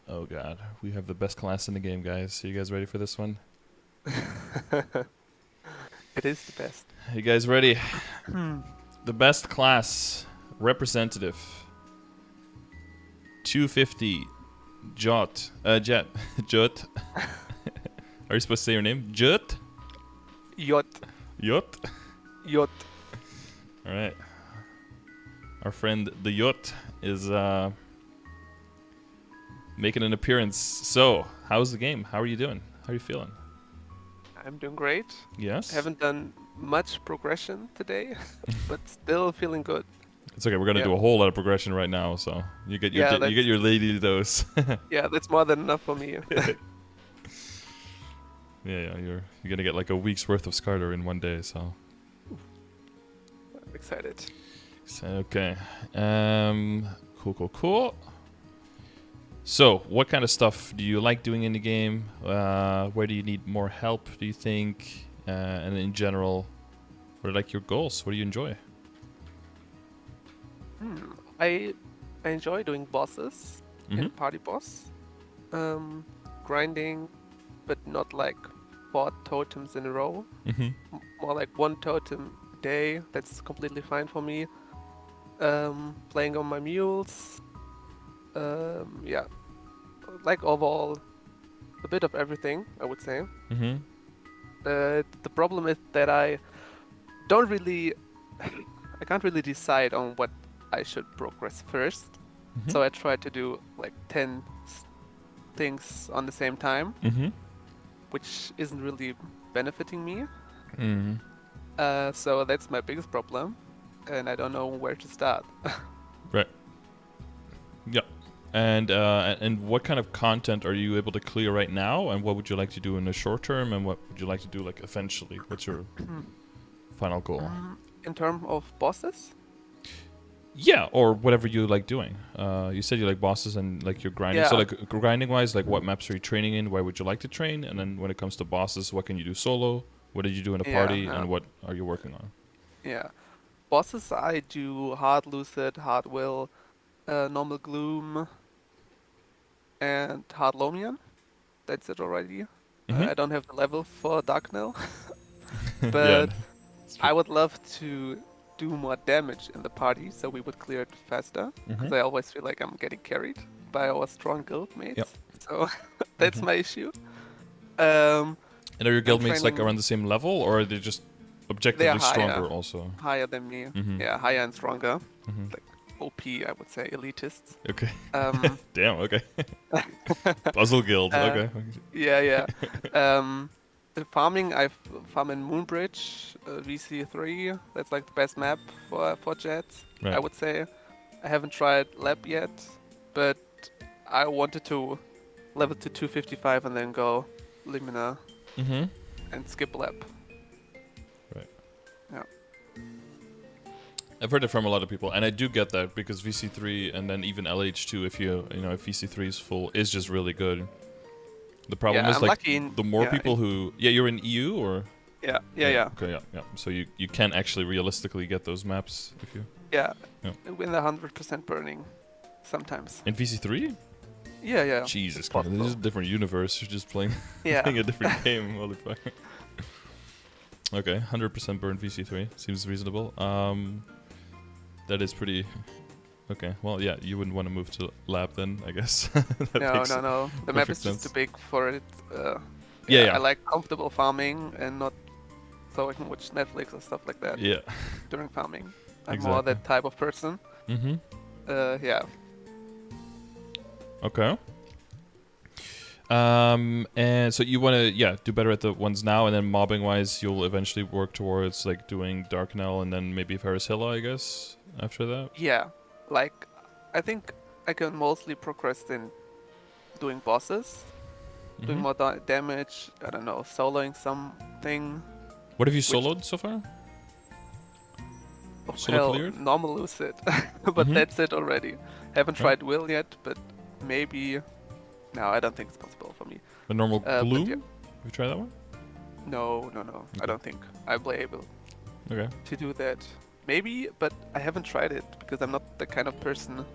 Oh god, we have the best class in the game, guys. Are you guys ready for this one? It is the best. Are you guys ready? Hmm. The best class, representative, 250, Jett. Jett. Are you supposed to say your name? Jett? Yacht. Jett? Yacht. Alright. Our friend the Jett is making an appearance. So, how's the game? How are you doing? How are you feeling? I'm doing great. Yes? Haven't done much progression today, but still feeling good. It's okay, we're gonna Yeah. do a whole lot of progression right now, so you get your Yeah, you get your lady dose. yeah, that's more than enough for me. Yeah, you're gonna get like a week's worth of Scardor in one day, so. I'm excited. So okay. Cool. So, what kind of stuff do you like doing in the game? Where do you need more help, do you think? And in general, what are like your goals? What do you enjoy? I enjoy doing bosses in Party Boss. Grinding, but not like 4 totems in a row. More like 1 totem a day. That's completely fine for me. Playing on my mules. Yeah, like overall, a bit of everything, I would say. The problem is that I can't really decide on what I should progress first. So I try to do like 10 things on the same time, which isn't really benefiting me. So that's my biggest problem, and I don't know where to start. Right. Yeah. And what kind of content are you able to clear right now? And what would you like to do in the short term? And what would you like to do like eventually? What's your final goal? In terms of bosses? Yeah, or whatever you like doing. You said you like bosses and like you're grinding. Yeah. So like grinding wise, like what maps are you training in? Where would you like to train? And then when it comes to bosses, what can you do solo? What did you do in a party? And what are you working on? Yeah. Bosses, I do hard lucid, hard will, normal gloom, and hard lomian. That's it already. I don't have the level for Darknell, but I would love to do more damage in the party so we would clear it faster, because I always feel like I'm getting carried by our strong guild mates. Yep. So that's my issue. And are your guild mates like training- around the same level, or are they just objectively They are stronger also? higher than me. Yeah, higher and stronger. Like OP, I would say, elitists. Okay. Damn. Okay. Puzzle guild. Okay. Yeah. The farming, I farm in Moonbridge, VC3. That's like the best map for Jett, Right. I would say. I haven't tried Lab yet, but I wanted to level to 255 and then go Limina and skip Lab. Right. Yeah. I've heard it from a lot of people, and I do get that because VC3 and then even LH2, if if VC3 is full, is just really good. The problem is I'm like lucky the more people who you're in EU or yeah. Okay, yeah. So you can actually realistically get those maps if you Win the 100% burning sometimes. in VC3. Yeah. Jesus Christ, this is a different universe. You're just playing playing a different game. Holy fuck. Okay, 100% burn VC3 seems reasonable. That is pretty. Okay, well, yeah, you wouldn't want to move to lab then, I guess. No. The map is sense. just too big for it. Yeah. I like comfortable farming and not so I can watch Netflix or stuff like that. Yeah. During farming, I'm Exactly. more that type of person. Yeah. Okay. And so you want to do better at the ones now, and then mobbing wise, you'll eventually work towards like doing Darknell and then maybe Ferrisilla, I guess, after that. Yeah, like I think I can mostly progress in doing bosses, doing more damage. I don't know, soloing something. What have you soloed so far? Solo cleared? Normal lucid, but that's it already. Haven't tried will yet, but maybe. No, I don't think it's possible for me. The normal gloom? Yeah. Have you tried that one? No. I don't think I'll be able to do that. Maybe, but I haven't tried it because I'm not the kind of person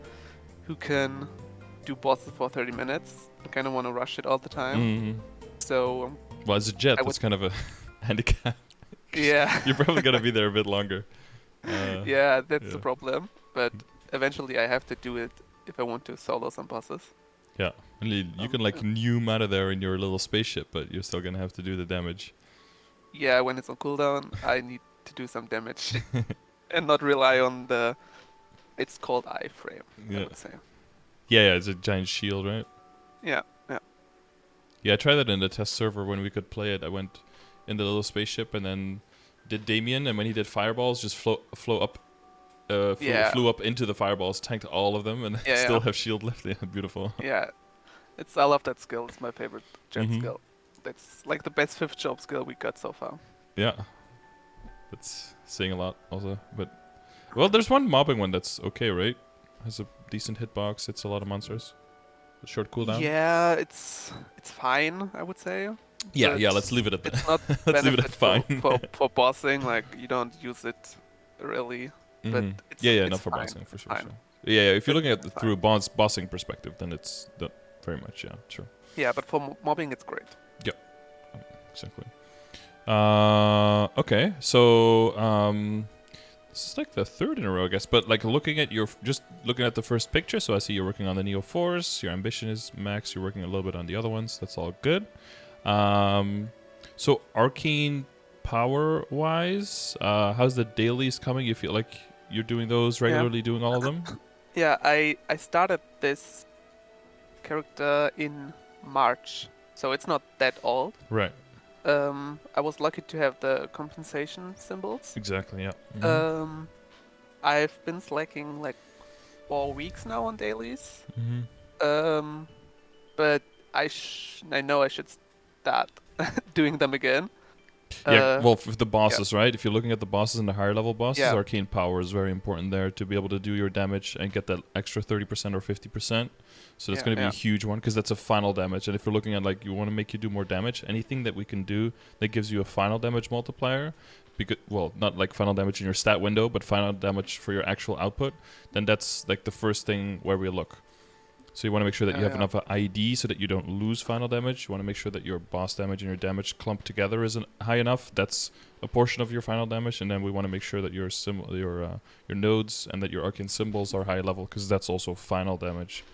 who can do bosses for 30 minutes. I kind of want to rush it all the time. So. Well, as a Jett, that's kind of a handicap. Yeah. You're probably gonna be there a bit longer. Yeah, that's the problem. But eventually, I have to do it if I want to solo some bosses. Yeah, you can like nume out of there in your little spaceship, but you're still gonna have to do the damage. Yeah, when it's on cooldown, I need to do some damage and not rely on the. It's called iframe. I would say. Yeah, it's a giant shield, right? Yeah. Yeah, I tried that in the test server when we could play it. I went in the little spaceship and then did Damien, and when he did fireballs, just flew up into the fireballs, tanked all of them, and still have shield left. Yeah, beautiful. Yeah, I love that skill. It's my favorite Jett skill. That's like the best 5th job skill we got so far. Yeah, that's saying a lot also. But well, there's one mobbing one that's okay, right? Has a decent hitbox. It's a lot of monsters. A short cooldown. Yeah, it's fine, I would say. Yeah, let's leave it at that. It's not let's leave it at fine. for bossing, like you don't use it really. But it's, not for bossing for sure. Yeah, if you're looking at it through a bossing perspective, then it's very much sure. Yeah, but for mobbing, it's great. Yeah, exactly. Okay, so this is like the 3rd in a row, I guess. But like looking at the first picture, so I see you're working on the Neo Force. Your ambition is max. You're working a little bit on the other ones. That's all good. So arcane power wise, how's the dailies coming? You feel like you're doing those regularly, doing all of them? Yeah, I started this character in March, so it's not that old. Right. I was lucky to have the compensation symbols. Exactly, yeah. I've been slacking like 4 weeks now on dailies. But I know I should start doing them again. Yeah, well, for the bosses, right? If you're looking at the bosses and the higher level bosses, arcane power is very important there to be able to do your damage and get that extra 30% or 50%. So that's going to be a huge one because that's a final damage. And if you're looking at like you want to make you do more damage, anything that we can do that gives you a final damage multiplier, not like final damage in your stat window, but final damage for your actual output, then that's like the first thing where we look. So you want to make sure that you have enough ID so that you don't lose final damage. You want to make sure that your boss damage and your damage clumped together isn't high enough. That's a portion of your final damage. And then we want to make sure that your nodes and that your arcane symbols are high level because that's also final damage.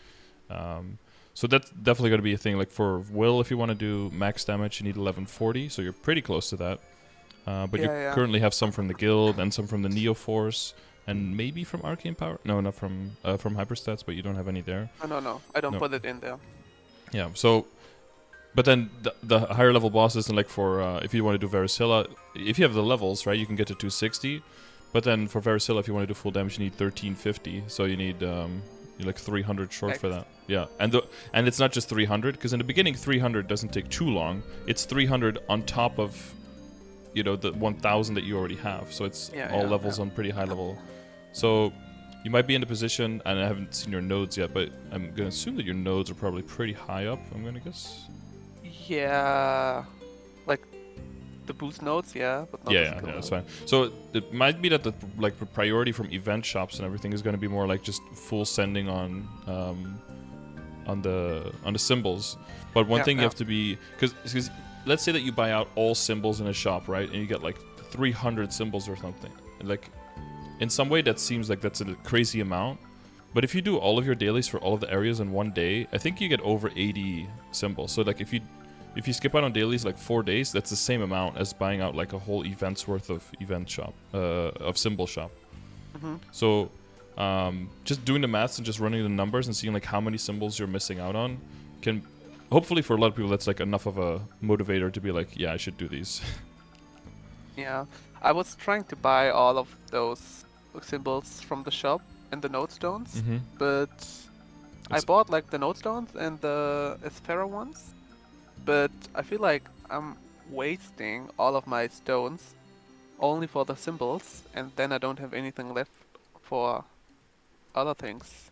So that's definitely going to be a thing. Like for Will, if you want to do max damage, you need 1140. So you're pretty close to that. But you currently have some from the guild and some from the Neo Force. And maybe from Arcane Power? No, not from Hyperstats, but you don't have any there. No. I don't put it in there. Yeah, so... But then the higher level bosses, and like for... if you want to do Varicella, if you have the levels, right, you can get to 260. But then for Varicella, if you want to do full damage, you need 1350. So you need... you're like 300 short for that. Yeah, and it's not just 300, because in the beginning, 300 doesn't take too long. It's 300 on top of... the 1000 that you already have. So it's all levels on pretty high level. So you might be in a position, and I haven't seen your nodes yet, but I'm going to assume that your nodes are probably pretty high up, I'm going to guess. Yeah. Like the boost nodes, but not that's fine. So it might be that the priority from event shops and everything is going to be more like just full sending on the symbols. But one thing you have to be... Because let's say that you buy out all symbols in a shop, right? And you get like 300 symbols or something. And like, in some way that seems like that's a crazy amount. But if you do all of your dailies for all of the areas in one day, I think you get over 80 symbols. So like if you skip out on dailies like 4 days, that's the same amount as buying out like a whole event's worth of symbol shop. So just doing the maths and just running the numbers and seeing like how many symbols you're missing out on can... Hopefully for a lot of people that's like enough of a motivator to be like, yeah, I should do these. Yeah, I was trying to buy all of those symbols from the shop and the node stones, but I bought like the node stones and the Esfera ones, but I feel like I'm wasting all of my stones only for the symbols, and then I don't have anything left for other things.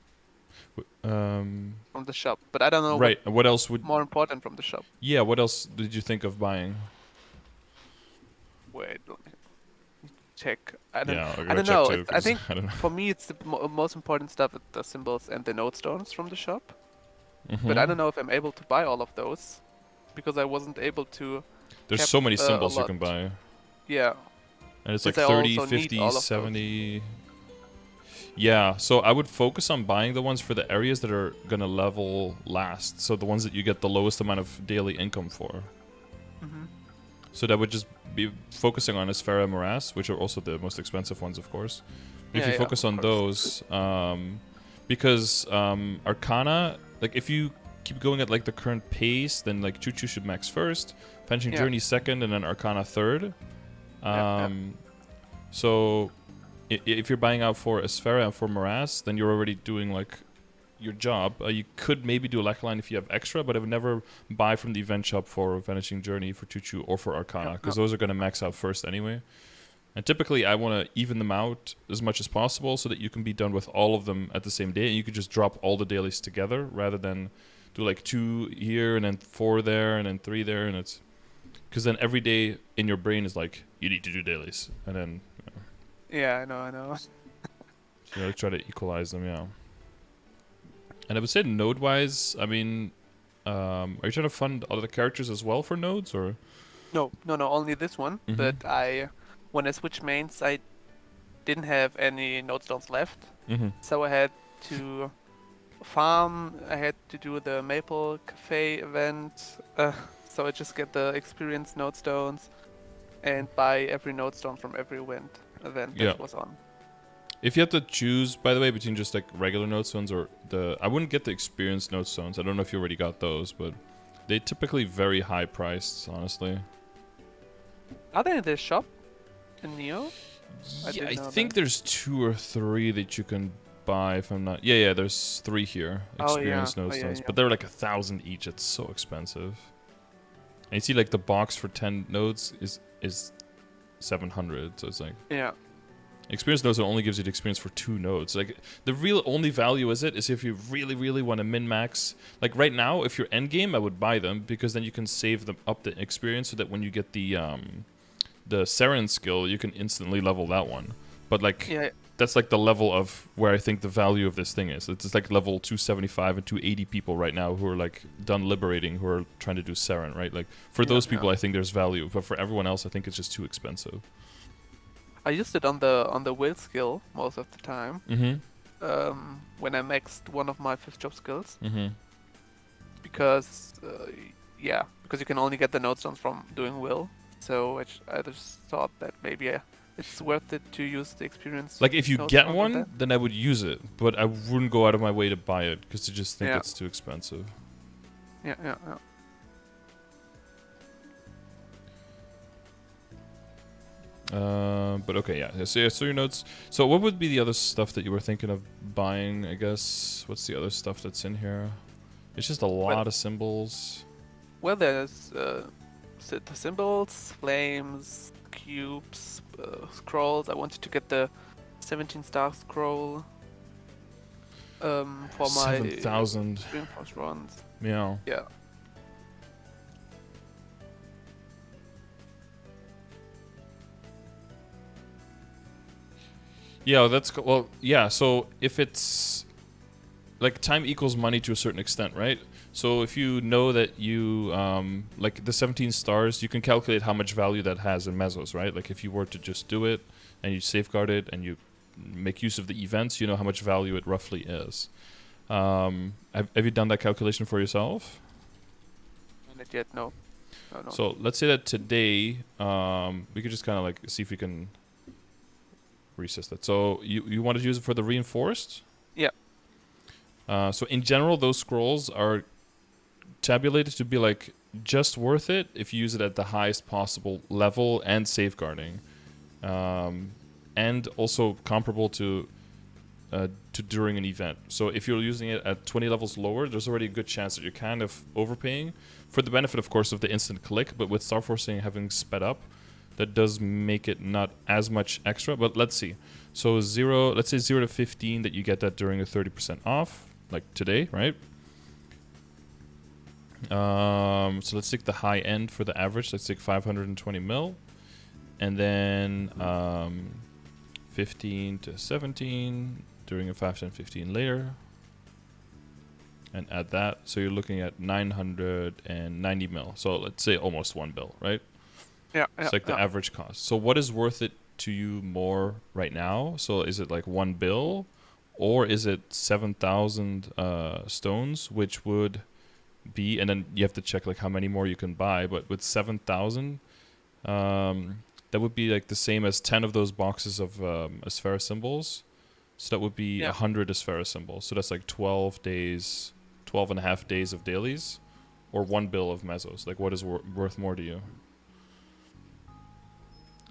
From the shop, but I don't know. Right. What else would more important from the shop? Yeah. What else did you think of buying? Wait, let me check. I don't know. I think for me, it's the most important stuff: the symbols and the node stones from the shop. but I don't know if I'm able to buy all of those because I wasn't able to. There's so many a symbols you lot. can buy. Yeah. And it's like Since I 30, also need 50, all of 70. Yeah, so I would focus on buying the ones for the areas that are gonna level last. So the ones that you get the lowest amount of daily income for. So that would just be focusing on Esfera and Morass, which are also the most expensive ones, of course. But if you focus on those, because Arcana, like if you keep going at like the current pace, then like Choo-Choo should max first, Vanishing Journey second, and then Arcana third. So if you're buying out for Esfera and for Morass, then you're already doing like your job. You could maybe do a Lackline if you have extra, but I would never buy from the event shop for Vanishing Journey, for Choo-Choo, or for Arcana, because those are going to max out first anyway. And typically I want to even them out as much as possible so that you can be done with all of them at the same day, and you could just drop all the dailies together rather than do like 2 here and then 4 there and then 3 there, and it's because then every day in your brain is like you need to do dailies, and then I know. So you gotta try to equalize them, And I would say node-wise, I mean, are you trying to fund other characters as well for nodes, or? No, only this one. But when I switched mains, I didn't have any node stones left. So I had to farm, I had to do the Maple Cafe event, so I just get the experience node stones and buy every node stone from every event that was on. If you have to choose, by the way, between just like regular node stones or I wouldn't get the experience node stones. I don't know if you already got those, but they typically very high priced, honestly. Are they in the shop in Neo? Yeah, I think there's 2 or 3 that you can buy if I'm not. Yeah, there's 3 here. Experience node stones, but they're like 1,000 each. It's so expensive. And you see, like the box for 10 nodes is 700, so it's like experience nodes only gives you the experience for 2 nodes. Like the real only value is if you really, really want to min-max. Like right now, if you're endgame, I would buy them because then you can save them up the experience so that when you get the Seren skill, you can instantly level that one. But like that's like the level of where I think the value of this thing is. It's like level 275 and 280 people right now who are like done liberating, who are trying to do Seren, right? Like for those people, I think there's value, but for everyone else, I think it's just too expensive. I used it on the will skill most of the time. When I maxed one of my 5th job skills. Because because you can only get the node stones from doing will. So I just thought that maybe it's worth it to use the experience. Like if you get one, then I would use it, but I wouldn't go out of my way to buy it because I just think it's too expensive. Yeah. But okay, so your notes. So what would be the other stuff that you were thinking of buying, I guess? What's the other stuff that's in here? It's just a lot of symbols. Well, there's the symbols, flames, cubes, scrolls. I wanted to get the 17-star scroll for my 7,000 Dreamforce runs. Yeah. Yeah, so if it's like time equals money to a certain extent, right? So if you know that you like the 17 stars, you can calculate how much value that has in mesos, right? Like if you were to just do it and you safeguard it and you make use of the events, you know how much value it roughly is. Have you done that calculation for yourself? Not yet, no. So let's say that today we could just kind of like see if we can resist that. So you want to use it for the reinforced? Yeah. So in general, those scrolls are tabulated to be like just worth it if you use it at the highest possible level and safeguarding, and also comparable to during an event. So if you're using it at 20 levels lower, there's already a good chance that you're kind of overpaying for the benefit, of course, of the instant click. But with Star Forcing having sped up, that does make it not as much extra. But let's see. So let's say 0 to 15 that you get that during a 30% off, like today, right? So let's take the high end for the average. Let's take 520 mil. And then 15 to 17 during a 5, 10, 15 later. and add that. So you're looking at 990 mil. So let's say almost 1 bill, right? Yeah. It's like the average cost. So what is worth it to you more right now? So is it like 1 bill, or is it 7,000 stones, which would be, and then you have to check like how many more you can buy, but with 7,000, that would be like the same as 10 of those boxes of Asphera symbols. So that would be 100 Asphera symbols. So that's like 12 days, 12 and a half days of dailies, or 1 bill of mesos. Like, what is worth more to you?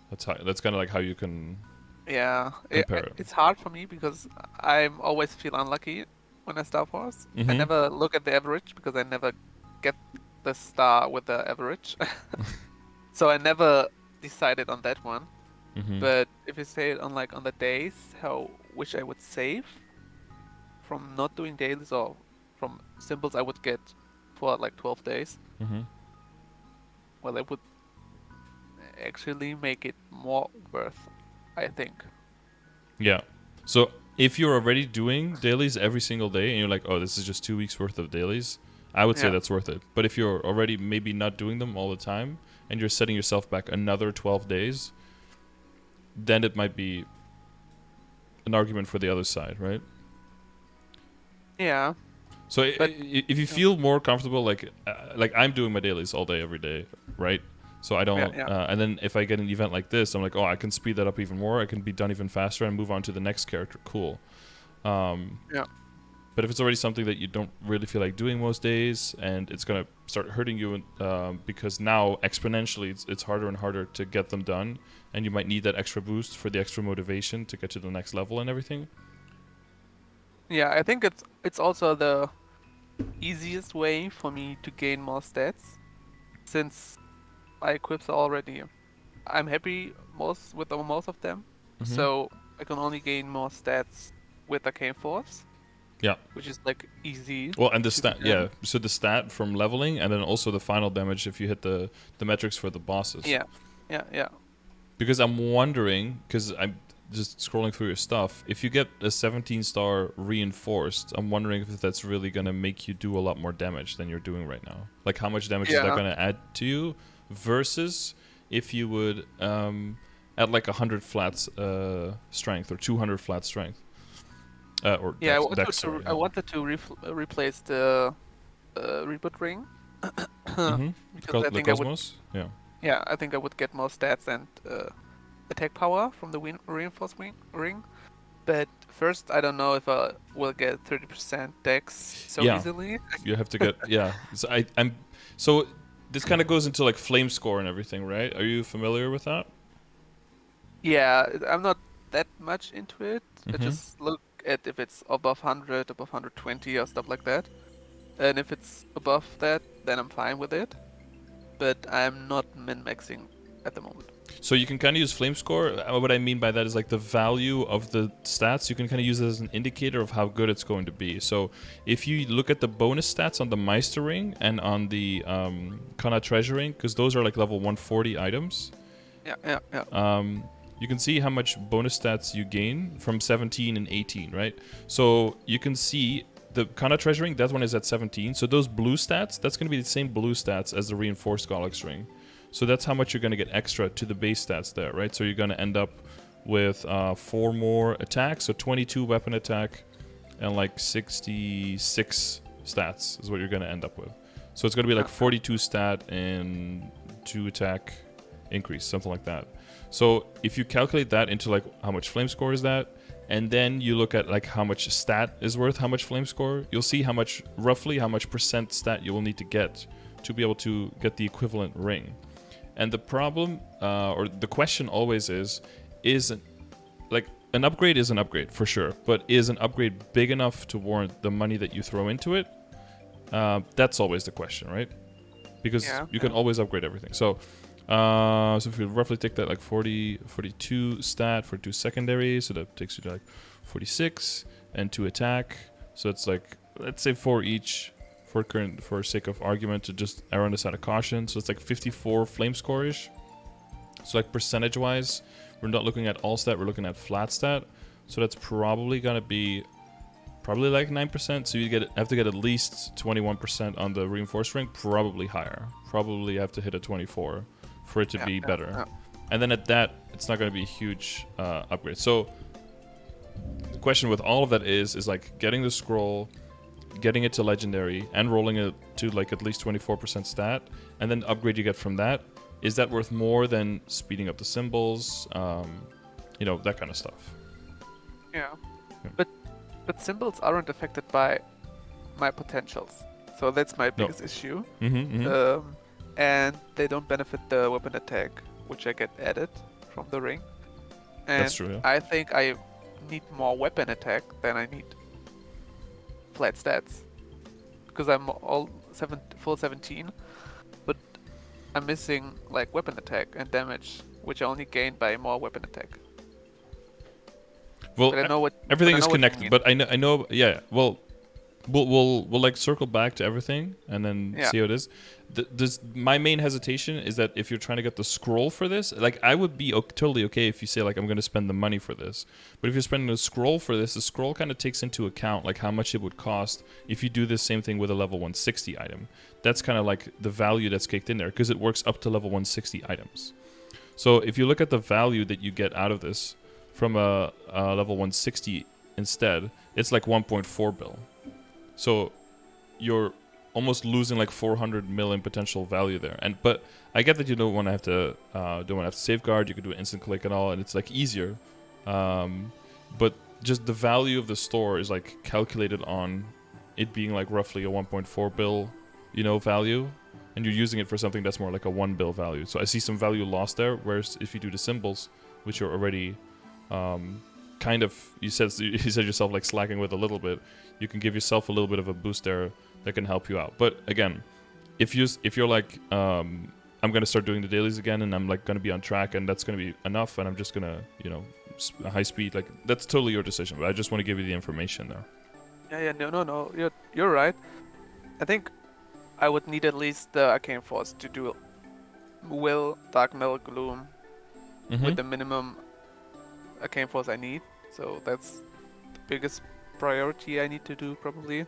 That's kind of like how you can compare it. It's hard for me because I always feel unlucky when I Star Wars. I never look at the average because I never get the star with the average. So I never decided on that one. But if you say it on the days, which I would save from not doing dailies or from symbols I would get for like 12 days, well, it would actually make it more worth, I think. Yeah. So if you're already doing dailies every single day and you're like, oh, this is just 2 weeks worth of dailies, I would say that's worth it. But if you're already maybe not doing them all the time and you're setting yourself back another 12 days, then it might be an argument for the other side, right? Yeah. So if you feel more comfortable, like I'm doing my dailies all day, every day, right? So I don't, and then if I get an event like this, I'm like, oh, I can speed that up even more. I can be done even faster and move on to the next character. Cool. But if it's already something that you don't really feel like doing most days, and it's gonna start hurting you, because now exponentially it's harder and harder to get them done, and you might need that extra boost for the extra motivation to get to the next level and everything. Yeah, I think it's also the easiest way for me to gain more stats, since my equips are already, I'm happy with most of them, so I can only gain more stats with Arcane Force. Yeah. Which is like easy. Well, and the stat, so the stat from leveling, and then also the final damage if you hit the metrics for the bosses. Yeah. Because I'm wondering, because I'm just scrolling through your stuff, if you get a 17-star reinforced, I'm wondering if that's really gonna make you do a lot more damage than you're doing right now. Like, how much damage is that gonna add to you, versus if you would add like 100 flat strength or 200 flat strength. I wanted to replace the reboot ring. Because I think Cosmos? Yeah, I think I would get more stats and attack power from the reinforced ring. But first, I don't know if I will get 30% dex so easily. You have to get So this kind of goes into like flame score and everything, right? Are you familiar with that? Yeah, I'm not that much into it. I just look at if it's above 100, above 120 or stuff like that. And if it's above that, then I'm fine with it. But I'm not min-maxing at the moment. So you can kind of use flame score. What I mean by that is like the value of the stats. You can kind of use it as an indicator of how good it's going to be. So if you look at the bonus stats on the Meister ring and on the Kana treasure ring, because those are like level 140 items. You can see how much bonus stats you gain from 17 and 18, right? So you can see the Kana treasure ring, that one is at 17. So those blue stats, that's going to be the same blue stats as the reinforced Galax ring. So that's how much you're going to get extra to the base stats there, right? So you're going to end up with 4 more attacks, so 22 weapon attack and like 66 stats is what you're going to end up with. So it's going to be like 42 stat and 2 attack increase, something like that. So if you calculate that into like how much flame score is that, and then you look at like how much stat is worth how much flame score, you'll see roughly how much percent stat you will need to get to be able to get the equivalent ring. And the problem, or the question always is like an upgrade is an upgrade for sure, but is an upgrade big enough to warrant the money that you throw into it? That's always the question, right? Because you can always upgrade everything. So if you roughly take that like 42 stat, 42 secondary, so that takes you to like 46 and 2 attack. So it's like, let's say 4 each for sake of argument to just err on the side of caution. So it's like 54 flame score-ish. So like percentage wise, we're not looking at all stat, we're looking at flat stat. So that's probably gonna be probably like 9%. So you have to get at least 21% on the reinforced ring, probably higher. Probably have to hit a 24 for it to be better. And then at that, it's not going to be a huge upgrade. So the question with all of that is like getting the scroll, getting it to legendary, and rolling it to like at least 24% stat, and then the upgrade you get from that. Is that worth more than speeding up the symbols? You know, that kind of stuff. Yeah. But symbols aren't affected by my potentials, so that's my biggest issue. And they don't benefit the weapon attack, which I get added from the ring. And that's true. Yeah. I think I need more weapon attack than I need flat stats, because I'm full 17, but I'm missing like weapon attack and damage, which I only gain by more weapon attack. Well, everything is connected, but I know. Yeah. Well, we'll like circle back to everything and then see how it is. My main hesitation is that if you're trying to get the scroll for this, like I would be totally okay if you say like I'm going to spend the money for this. But if you're spending the scroll for this, the scroll kind of takes into account like how much it would cost if you do the same thing with a level 160 item. That's kind of like the value that's kicked in there because it works up to level 160 items. So if you look at the value that you get out of this from a level 160 instead, it's like 1.4 bill. So you're almost losing like 400 mil in potential value there. But I get that you don't want to have to safeguard. You can do an instant click and all, and it's like easier. But just the value of the store is like calculated on it being like roughly a 1.4 bill, value, and you're using it for something that's more like a 1 bill value. So I see some value lost there. Whereas if you do the symbols, which are already kind of, you said yourself like slacking with a little bit, you can give yourself a little bit of a boost there that can help you out. But again, if you're like, I'm gonna start doing the dailies again, and I'm like gonna be on track, and that's gonna be enough, and I'm just gonna, high speed, like that's totally your decision. But I just want to give you the information there. No, you're right. I think I would need at least the Arcane Force to do Will, Dark Metal, Gloom with the minimum Arcane Force I need. So that's the biggest priority I need to do probably.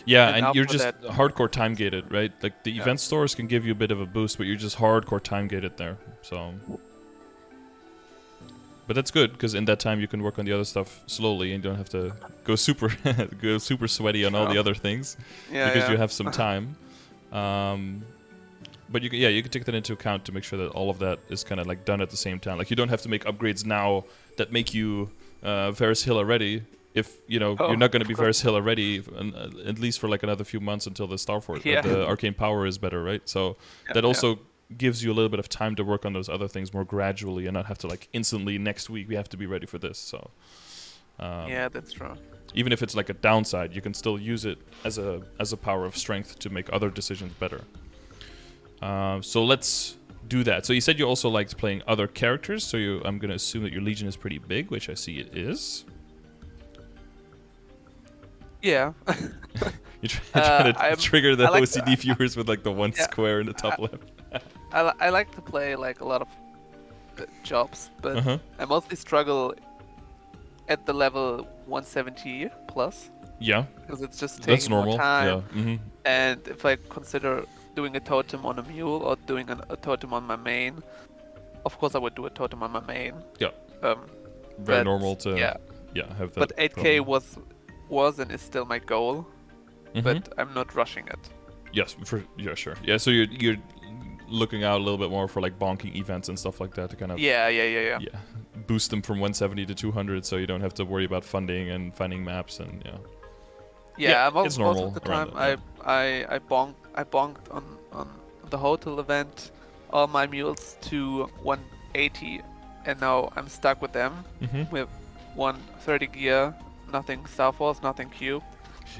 Yeah, and you're just hardcore time gated, right? Like the event stores can give you a bit of a boost, but you're just hardcore time gated there. So, but that's good because in that time you can work on the other stuff slowly, and you don't have to go super sweaty on all the other things because you have some time. But you can take that into account to make sure that all of that is kind of like done at the same time. Like you don't have to make upgrades now that make you Varus Hill already. If you're not going to be Varus Hill already, at least for like another few months until the Star Force, the arcane power is better, right? So that also gives you a little bit of time to work on those other things more gradually, and not have to like instantly next week we have to be ready for this. So that's true. Even if it's like a downside, you can still use it as a power of strength to make other decisions better. So let's do that. So you said you also liked playing other characters, so I'm going to assume that your Legion is pretty big, which I see it is. Yeah. You're trying to trigger the OCD viewers with like the one square in the top left. I like to play like a lot of jobs, but I mostly struggle at the level 170 plus. Yeah. Because it's just taking normal. more time. Yeah. And if I consider doing a totem on a mule or doing a totem on my main, of course I would do a totem on my main. Yeah. Very normal to have that. But 8k was and is still my goal, but I'm not rushing it. Yes, sure. Yeah, so you're looking out a little bit more for like bonking events and stuff like that to kind of boost them from 170 to 200, so you don't have to worry about funding and finding maps and it's normal. Most of the time I bonked on the hotel event all my mules to 180, and now I'm stuck with them with 130 gear. Nothing Star Force, nothing Cube.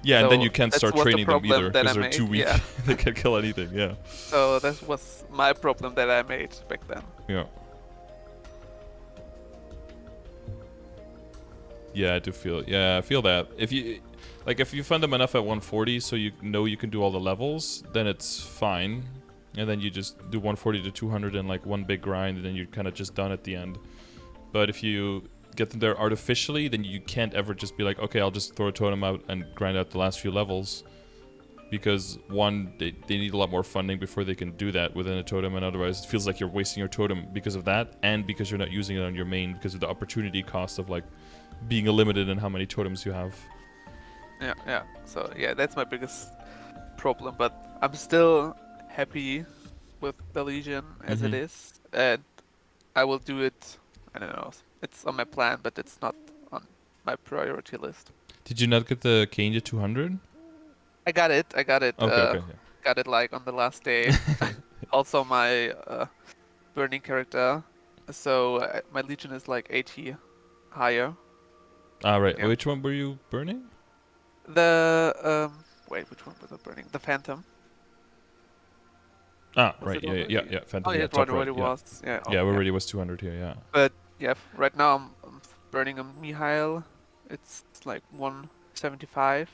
Yeah, so and then you can't start training them either because they're too weak. Yeah. They can't kill anything, So that was my problem that I made back then. Yeah. Yeah, I do feel I feel that. If you fund them enough at 140 so you know you can do all the levels, then it's fine. And then you just do 140 to 200 in like one big grind, and then you're kind of just done at the end. But if you get them there artificially, then you can't ever just be like, okay, I'll just throw a totem out and grind out the last few levels. Because, one, they need a lot more funding before they can do that within a totem, and otherwise it feels like you're wasting your totem because of that, and because you're not using it on your main because of the opportunity cost of, like, being limited in how many totems you have. Yeah. So, yeah, that's my biggest problem, but I'm still happy with the Legion as it is, and I will do it, I don't know, it's on my plan, but it's not on my priority list. Did you not get the Kenya 200? I got it. Okay, yeah. Got it like on the last day. Also my burning character. So my Legion is like 80 higher. Ah, right. Yeah. Which one were you burning? The wait, which one was I burning? The Phantom. Ah, right. Yeah. Phantom. Oh, yeah, yeah, top right. was. Yeah. Yeah, already was 200 here. Yeah. But yeah, right now I'm burning a Mihail. It's like 175.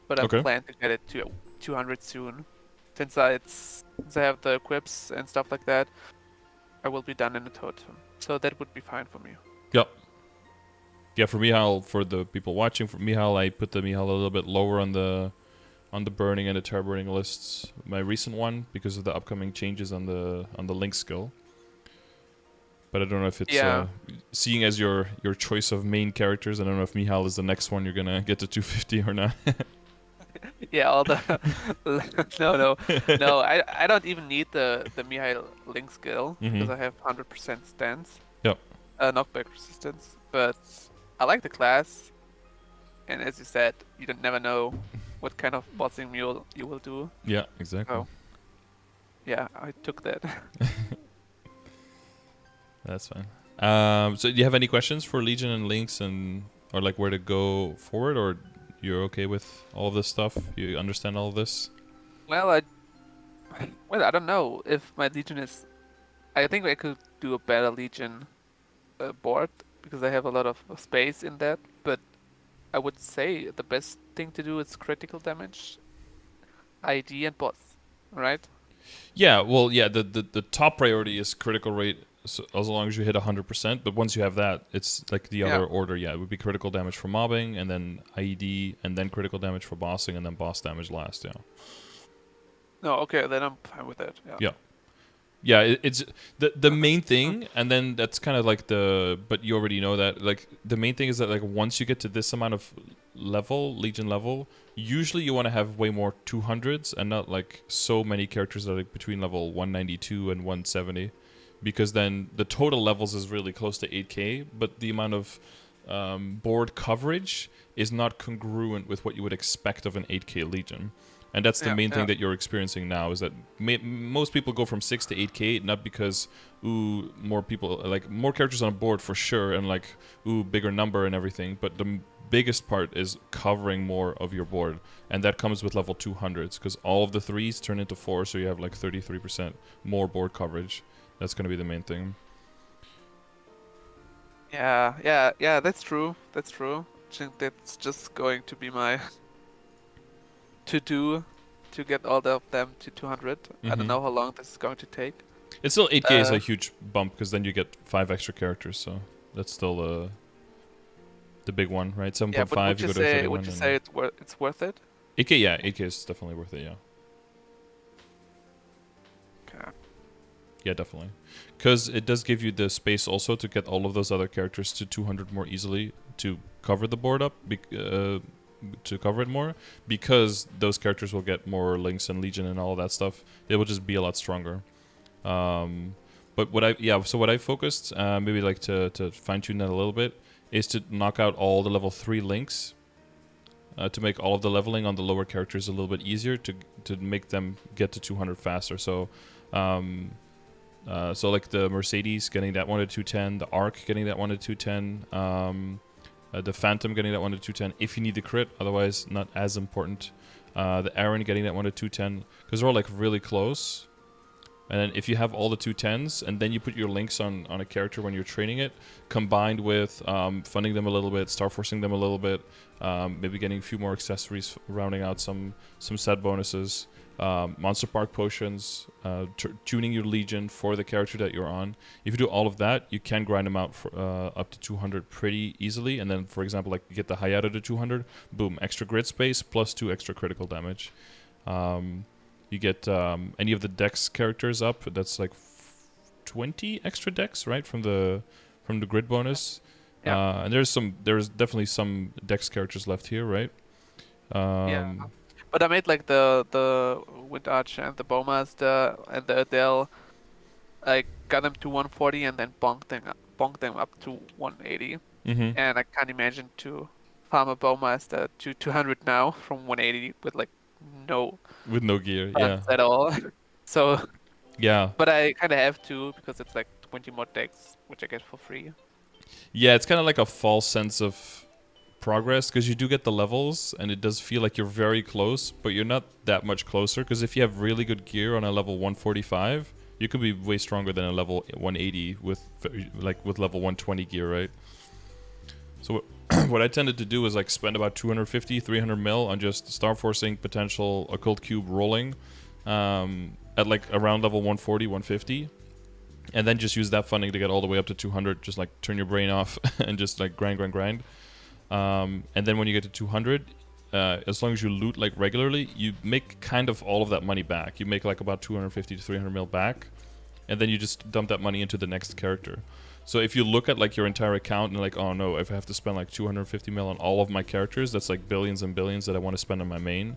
But I plan to get it to 200 soon. Since I have the equips and stuff like that, I will be done in the totem. So that would be fine for me. Yep. Yeah, for Mihail, for the people watching, for Mihail, I put the Mihail a little bit lower on the burning and the terror burning lists. My recent one, because of the upcoming changes on the link skill. But I don't know if it's seeing as your choice of main characters. I don't know if Mihail is the next one you're gonna get to 250 or not. Yeah, all the no. I don't even need the Mihail link skill because I have 100% stance. Yep. Knockback resistance, but I like the class, and as you said, you don't never know what kind of bossing mule you will do. Yeah, exactly. So, yeah, I took that. That's fine. So do you have any questions for Legion and links or like where to go forward, or you're okay with all of this stuff? You understand all of this? Well, I don't know if my Legion is. I think I could do a better Legion board because I have a lot of space in that. But I would say the best thing to do is critical damage, ID, and boss. Right? Yeah. Well, yeah. The top priority is critical rate. So as long as you hit 100%, but once you have that, it's like the other order. Yeah, it would be critical damage for mobbing, and then IED, and then critical damage for bossing, and then boss damage last. Yeah. No, okay, then I'm fine with that. Yeah. It's the main thing, and then that's kind of like but you already know that. Like the main thing is that like once you get to this amount of Legion level, usually you want to have way more 200s and not like so many characters that are like between level 192 and 170. Because then the total levels is really close to 8k, but the amount of board coverage is not congruent with what you would expect of an 8k Legion. And that's the main thing that you're experiencing now, is that most people go from 6 to 8k, not because, more people, like, more characters on a board for sure, and like, bigger number and everything, but the biggest part is covering more of your board, and that comes with level 200s, because all of the 3s turn into 4, so you have like 33% more board coverage. That's going to be the main thing. Yeah, that's true. I think that's just going to be my to-do to get all of them to 200. I don't know how long this is going to take. It's still 8k is a huge bump, because then you get 5 extra characters, so that's still the big one, right? 7.5, you go to 31. Would you say it's worth it? 8k, yeah, 8k is definitely worth it, yeah. Okay. Yeah, definitely. Because it does give you the space also to get all of those other characters to 200 more easily to cover the board up, to cover it more, because those characters will get more links and Legion and all of that stuff. They will just be a lot stronger. But what I focused, maybe like to fine-tune that a little bit, is to knock out all the level 3 links, to make all of the leveling on the lower characters a little bit easier, to make them get to 200 faster. So like the Mercedes getting that 1 to 210, the Arc getting that 1 to 210, the Phantom getting that 1 to 210 if you need the crit, otherwise not as important. The Aaron getting that 1 to 210, because they're all like really close. And then if you have all the 210s, and then you put your links on a character when you're training it, combined with funding them a little bit, star forcing them a little bit, maybe getting a few more accessories, rounding out some set bonuses, monster park potions, tuning your legion for the character that you're on. If you do all of that, you can grind them out for up to 200 pretty easily. And then, for example, like you get the Hayato to 200, boom, extra grid space plus 2 extra critical damage. You get any of the dex characters up. That's like 20 extra dex, right, from the grid bonus. Yeah. And there's definitely some dex characters left here, right? Yeah. But I made like the Wind Archer and the Bowmaster and the Adele. I got them to 140 and then bonked them up to 180. Mm-hmm. And I can't imagine to farm a Bowmaster to 200 now from 180 with like no gear, yeah, at all. So yeah. But I kind of have to because it's like 20 more decks which I get for free. Yeah, it's kind of like a false sense of progress because you do get the levels and it does feel like you're very close, but you're not that much closer because if you have really good gear on a level 145, you could be way stronger than a level 180 with level 120 gear, right? So what I tended to do is like spend about 250, 300 mil on just Star Forcing, potential Occult Cube rolling at like around level 140, 150. And then just use that funding to get all the way up to 200. Just like turn your brain off and just like grind. And then when you get to 200, as long as you loot like regularly, you make kind of all of that money back. You make like about 250 to 300 mil back, and then you just dump that money into the next character. So if you look at like your entire account and like, oh no, if I have to spend like 250 mil on all of my characters, that's like billions and billions that I want to spend on my main.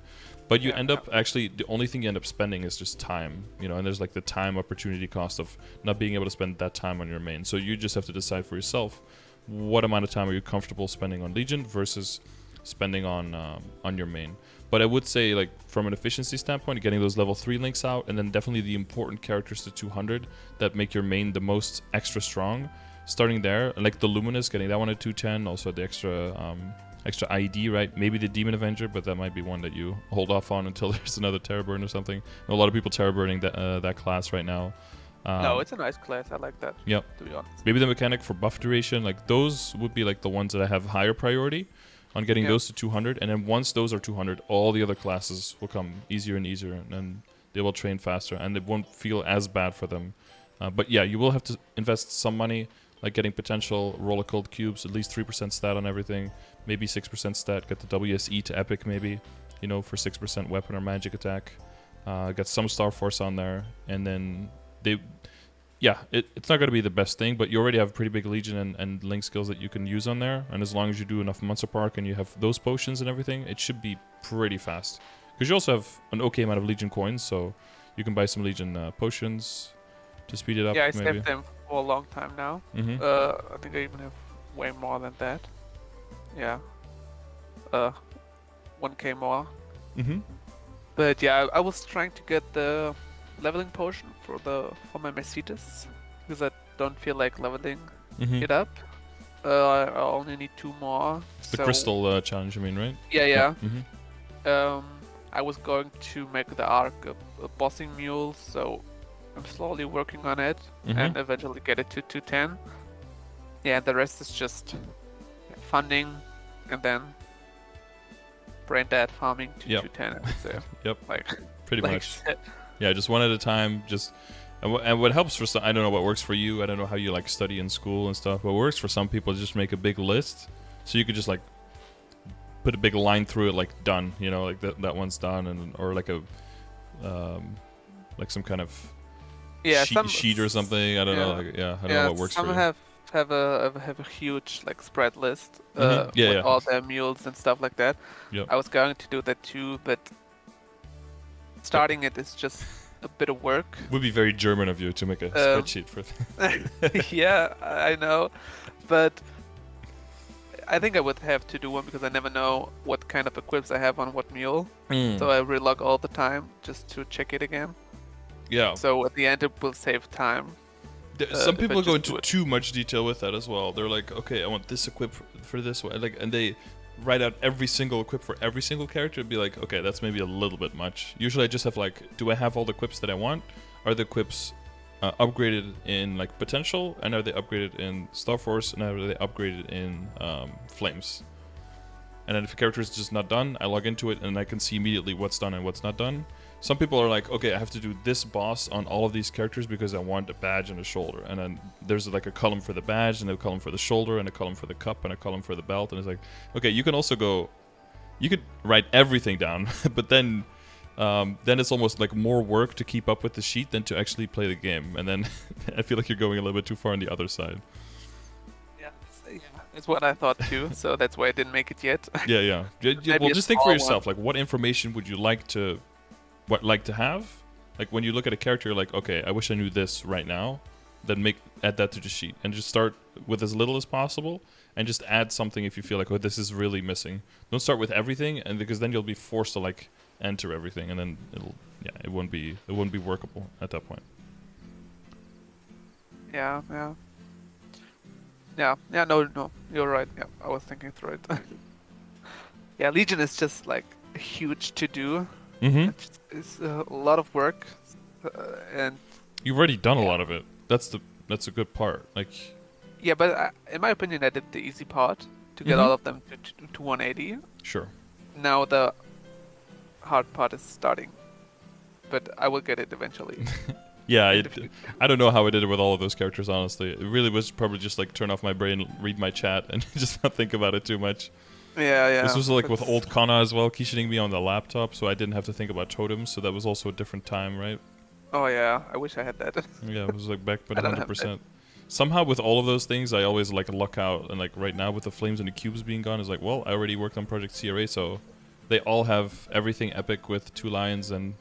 But you end up actually, the only thing you end up spending is just time, you know, and there's like the time opportunity cost of not being able to spend that time on your main. So you just have to decide for yourself what amount of time are you comfortable spending on Legion versus spending on your main. But I would say, like, from an efficiency standpoint, getting those level 3 links out, and then definitely the important characters to 200 that make your main the most extra strong, starting there. And like the Luminous, getting that one at 210, also the extra ID, right? Maybe the Demon Avenger, but that might be one that you hold off on until there's another Terror Burn or something. A lot of people Terror Burning that class right now. No, it's a nice class. I like that. Yep. To be honest. Maybe the mechanic for buff duration, like those would be like the ones that I have higher priority on getting those to 200. And then once those are 200, all the other classes will come easier and easier, and they will train faster, and it won't feel as bad for them. But yeah, you will have to invest some money, like getting potential roll occult cubes, at least 3% stat on everything, maybe 6% stat, get the WSE to epic maybe, you know, for 6% weapon or magic attack. Get some Star Force on there, and then it's not going to be the best thing, but you already have pretty big Legion and Link skills that you can use on there, and as long as you do enough Monster Park and you have those potions and everything, it should be pretty fast. Because you also have an okay amount of Legion coins, so you can buy some Legion potions to speed it up. Yeah, I saved them for a long time now. I think I even have way more than that. Yeah. 1k more. But yeah, I was trying to get the leveling potion for my Mercedes because I don't feel like leveling it up. I only need 2 more. The crystal challenge, you mean, right? Yeah. I was going to make the Arc a bossing mule, so I'm slowly working on it and eventually get it to 210. Yeah, the rest is just funding and then brain dead farming to 210. I would say. Yep. Like pretty much. Yeah, just one at a time. And what helps for some, I don't know what works for you. I don't know how you like study in school and stuff. What works for some people is just make a big list, so you could just like put a big line through it, like done. You know, like that one's done, and or like a like some kind of sheet or something. I don't know. Like, I don't know what works for you. Some have a huge like spread list with all their mules and stuff like that. Yep. I was going to do that too, but starting it is just a bit of work. Would be very German of you to make a spreadsheet for that. Yeah, I know, but I think I would have to do one because I never know what kind of equips I have on what mule. So I relog all the time just to check it again. Yeah. So at the end it will save time. Some people go into too much detail with that as well. They're like, okay, I want this equip for this one, like, and they write out every single equip for every single character. It'd be like, okay, that's maybe a little bit much. Usually I just have like, do I have all the equips that I want? Are the equips upgraded in like potential, and are they upgraded in Star Force, and are they upgraded in Flames? And then if a character is just not done, I log into it and I can see immediately what's done and what's not done. some people are like, okay, I have to do this boss on all of these characters because I want a badge and a shoulder. And then there's like a column for the badge and a column for the shoulder and a column for the cup and a column for the belt. And it's like, okay, you can also go, you could write everything down, but then it's almost like more work to keep up with the sheet than to actually play the game. And then I feel like you're going a little bit too far on the other side. Yeah, it's what I thought too. So that's why I didn't make it yet. Yeah. Well, just think for yourself. Like, what information would you like to have? Like, when you look at a character, you're like, okay, I wish I knew this right now. Then add that to the sheet and just start with as little as possible, and just add something if you feel like, oh, this is really missing. Don't start with everything, and because then you'll be forced to like enter everything, and then it won't be workable at that point. Yeah. No, you're right. Yeah, I was thinking through it. Yeah, Legion is just like huge to do. It's a lot of work, and you've already done a lot of it. That's a good part. Like, yeah, but in my opinion, I did the easy part to get all of them to 180. Sure. Now the hard part is starting, but I will get it eventually. Yeah, I don't know how I did it with all of those characters, honestly. It really was probably just like turn off my brain, read my chat, and just not think about it too much. Yeah. This was like with old Kana as well, Kishining me on the laptop, so I didn't have to think about totems, so that was also a different time, right? Oh yeah, I wish I had that. Yeah, it was like back but 100%. Somehow with all of those things, I always like luck out, and like right now with the flames and the cubes being gone, it's like, well, I already worked on Project CRA, so they all have everything epic with 2 lions, and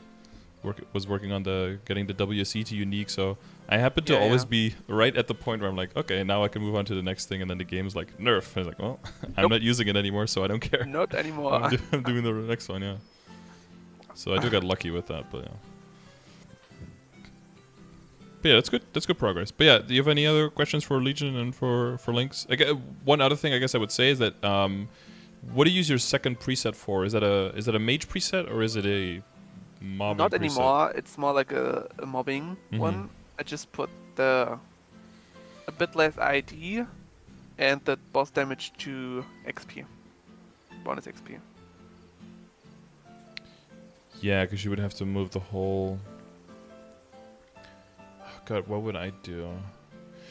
was working on getting the WC to unique, so I happen to always be right at the point where I'm like, okay, now I can move on to the next thing, and then the game's like, nerf. And I was like, well, I'm not using it anymore, so I don't care. Not anymore. I'm doing the next one, yeah. So I do get lucky with that, but yeah. But yeah, that's good. That's good progress. But yeah, do you have any other questions for Legion and for Lynx? One other thing I guess I would say is that what do you use your second preset for? Is that a mage preset or is it a mobbing Not preset? anymore. It's more like a mobbing one. I just put a bit less ID and the boss damage to XP. Bonus XP. Yeah, because you would have to move the whole... God, what would I do?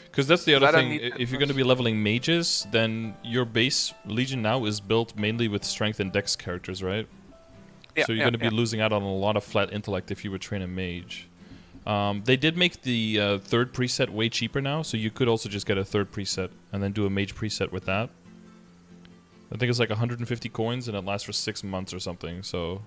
Because that's the other thing. If you're going to be leveling mages, then your base Legion now is built mainly with strength and dex characters, right? Yeah, so you're going to be losing out on a lot of flat intellect if you would train a mage. They did make the third preset way cheaper now, so you could also just get a third preset and then do a mage preset with that. I think it's like 150 coins and it lasts for 6 months or something, so...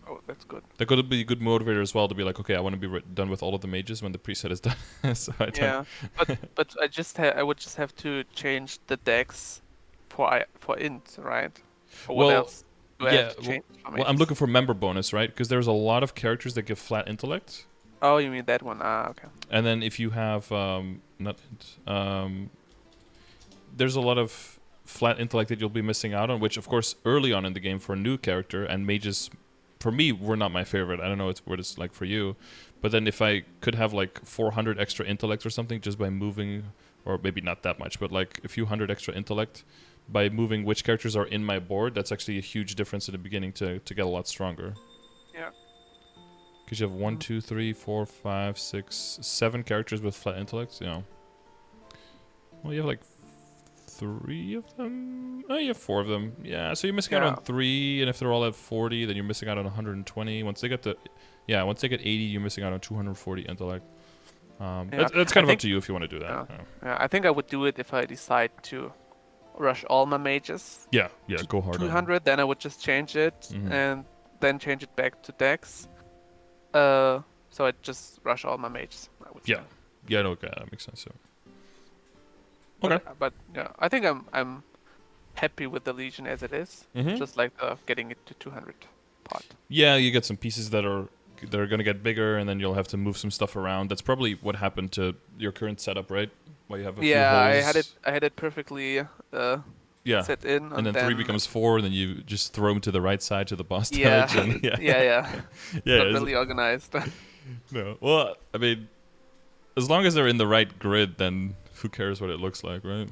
Oh, that's good. That could be a good motivator as well to be like, okay, I want to be done with all of the mages when the preset is done. So but I would just have to change the dex for int, right? Or what else do I have to change for mages? I'm looking for member bonus, right? Because there's a lot of characters that give flat intellect. Oh, you mean that one? Ah, okay. And then if you have there's a lot of flat intellect that you'll be missing out on, which of course early on in the game for a new character, and mages for me were not my favorite. I don't know what it's like for you, but then if I could have like 400 extra intellect or something just by moving, or maybe not that much, but like a few hundred extra intellect by moving which characters are in my board, that's actually a huge difference in the beginning to get a lot stronger. Yeah. Because you have 1, 2, 3, 4, 5, 6, 7 characters with flat intellect, you know. Well, you have like 3 of them? Oh, you have 4 of them. Yeah, so you're missing out on 3, and if they're all at 40, then you're missing out on 120. Once they get 80, you're missing out on 240 intellect. That's kind of up to you if you want to do that. Yeah, I think I would do it if I decide to rush all my mages. Yeah, go hard 200, then I would just change it, and then change it back to dex. So I'd just rush all my mages, I would say. Yeah, okay, that makes sense. Okay. But yeah, I think I'm happy with the Legion as it is. Just like getting it to 200 part. Yeah, you get some pieces that are going to get bigger, and then you'll have to move some stuff around. That's probably what happened to your current setup, right? Where you have a few holes. I had it perfectly set in. And then 3 becomes 4, and then you just throw them to the right side to the boss stage. And It's not really organized. No. Well, I mean, as long as they're in the right grid, then who cares what it looks like, right?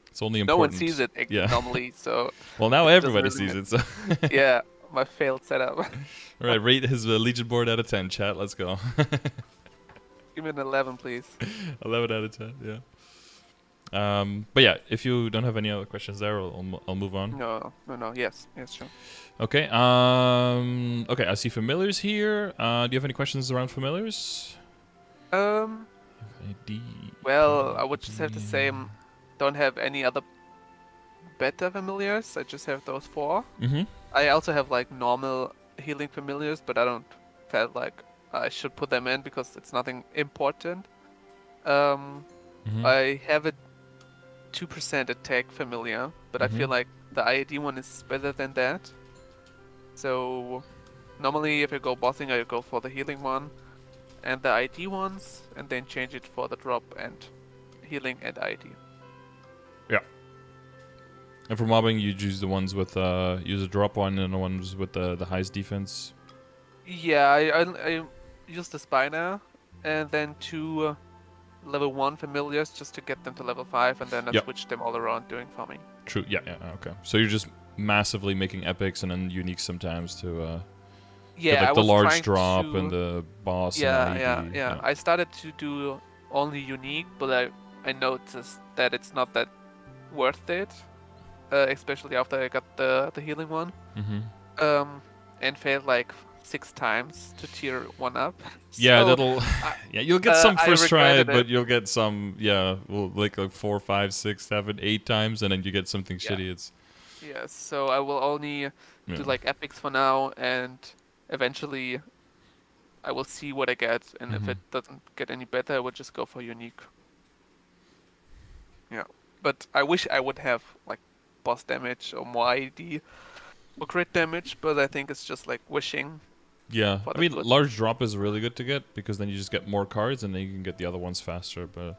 It's only important. No one sees it normally, so... Well, now everybody sees it, so... Yeah. my failed setup. All right, rate his Legion board out of 10, chat. Let's go. Give me an 11, please. 11 out of 10, yeah. But yeah, if you don't have any other questions there, I'll move on. No. Yes, sure. Okay. Okay, I see familiars here. Do you have any questions around familiars? Well, I would just have to say don't have any other better familiars. I just have those 4. I also have like normal healing familiars, but I don't feel like I should put them in because it's nothing important. I have a 2% attack familiar, but I feel like the IAD one is better than that. So normally if I go bossing, I go for the healing one and the ID ones, and then change it for the drop and healing and ID. Yeah. And for mobbing, you use the ones with use a drop one and the ones with the highest defense. Yeah, I use the Spiner and then 2 level 1 familiars just to get them to level 5, and then I switch them all around doing farming. True. Yeah. Okay. So you're just massively making epics and then uniques sometimes to yeah, like the large drop and the boss. Yeah. I started to do only unique, but I noticed that it's not that worth it, especially after I got the healing one. And failed like 6 times to tier 1 up. Yeah, so that'll. Yeah, you'll get some first try, but you'll get some. Yeah, well, like 4, 5, 6, 7, 8 times, and then you get something shitty. It's. Yeah, so I will only do like epics for now, and eventually I will see what I get, and if it doesn't get any better, I would just go for unique. Yeah, but I wish I would have like boss damage or more ID or crit damage, but I think it's just like wishing. Yeah, I mean, large drop is really good to get because then you just get more cards and then you can get the other ones faster. But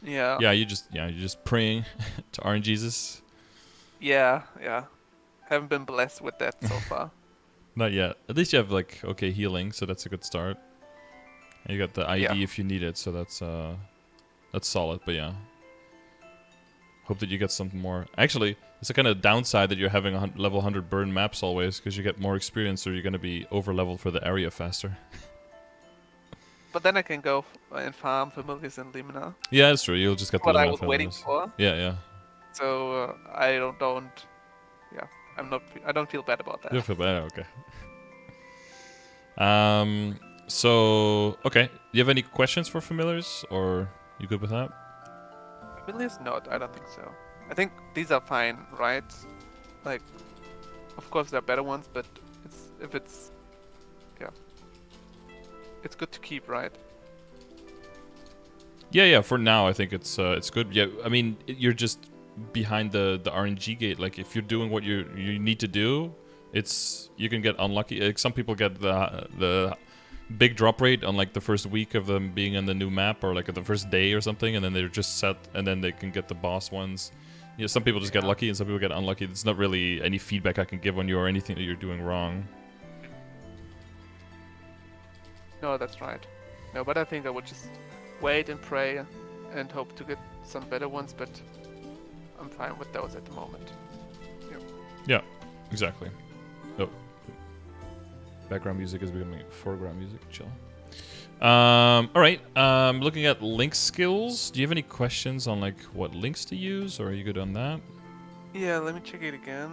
yeah, you're just praying to RNGesus. Yeah. Haven't been blessed with that so far. Not yet. At least you have like okay healing, so that's a good start. And you got the ID if you need it, so that's solid. But yeah, hope that you get something more. Actually, it's a kind of downside that you're having a level 100 burn maps always, because you get more experience, or you're going to be over leveled for the area faster. But then I can go and farm familiars in Limina. Yeah, that's true. You'll just get what I was waiting for. Yeah. So I don't. Yeah, I don't feel bad about that. You don't feel bad, okay. So okay, do you have any questions for familiars, or you good with that? Familiars, no, I don't think so. I think these are fine, right? Like, of course there are better ones, but it's good to keep, right? Yeah. For now, I think it's good. Yeah, I mean, you're just behind the RNG gate. Like, if you're doing what you need to do, you can get unlucky. Like, some people get the big drop rate on like the first week of them being in the new map, or like at the first day or something, and then they're just set, and then they can get the boss ones. You know, some people just get lucky, and some people get unlucky. There's not really any feedback I can give on you or anything that you're doing wrong. No, that's right. No, but I think I would just wait and pray and hope to get some better ones, but I'm fine with those at the moment. Yeah, exactly. Oh. Background music is becoming foreground music. Chill. Alright, looking at link skills. Do you have any questions on like what links to use, or are you good on that? Yeah, let me check it again.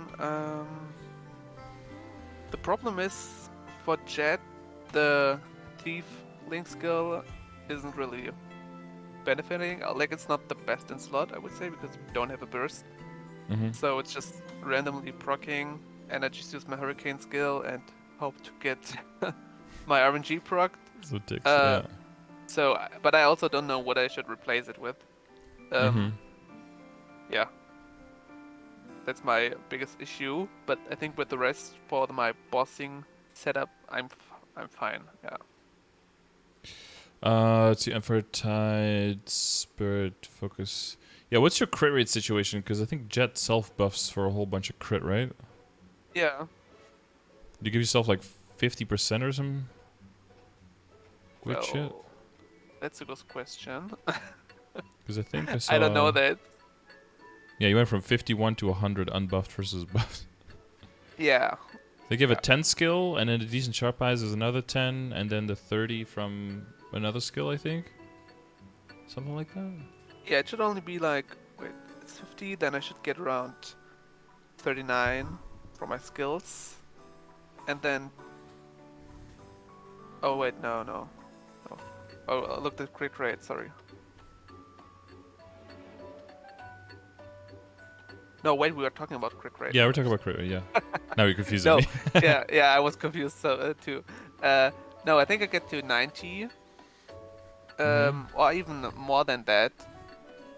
The problem is for Jett, the thief link skill isn't really benefiting. Like, it's not the best in slot, I would say, because we don't have a burst. So it's just randomly proccing, and I just use my hurricane skill and hope to get my RNG proc. So ticks, So, but I also don't know what I should replace it with. Yeah. That's my biggest issue, but I think with the rest for my bossing setup, I'm fine. Yeah. Let's see, Tide, Spirit, Focus. Yeah, what's your crit rate situation? Because I think Jett self buffs for a whole bunch of crit, right? Yeah. Do you give yourself like 50% or some weird shit? That's a good question. Because I think I saw... I don't know that. Yeah, you went from 51 to 100 unbuffed versus buffed. Yeah. They give a 10 skill, and then a decent sharp eyes is another 10, and then the 30 from another skill, I think. Something like that. Yeah, it should only be like, wait, it's 50, then I should get around 39 for my skills. And then... Oh wait, no. Oh, I looked at crit rate, sorry. No, wait, we were talking about crit rate. Yeah, we're talking about crit rate, yeah. Now you're confusing me. yeah, I was confused too. No, I think I get to 90. Or even more than that.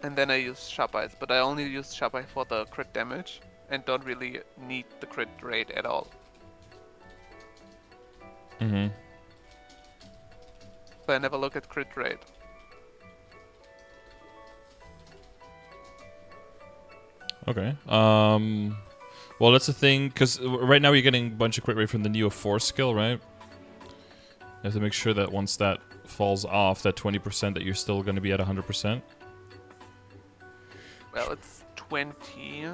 And then I use Sharp Eyes, but I only use Sharp Eye for the crit damage and don't really need the crit rate at all. So I never look at crit rate. Okay. Well, that's the thing, because right now you're getting a bunch of crit rate from the Neo 4 skill, right? You have to make sure that once that falls off, that 20% that you're still going to be at 100%. Well, it's 20.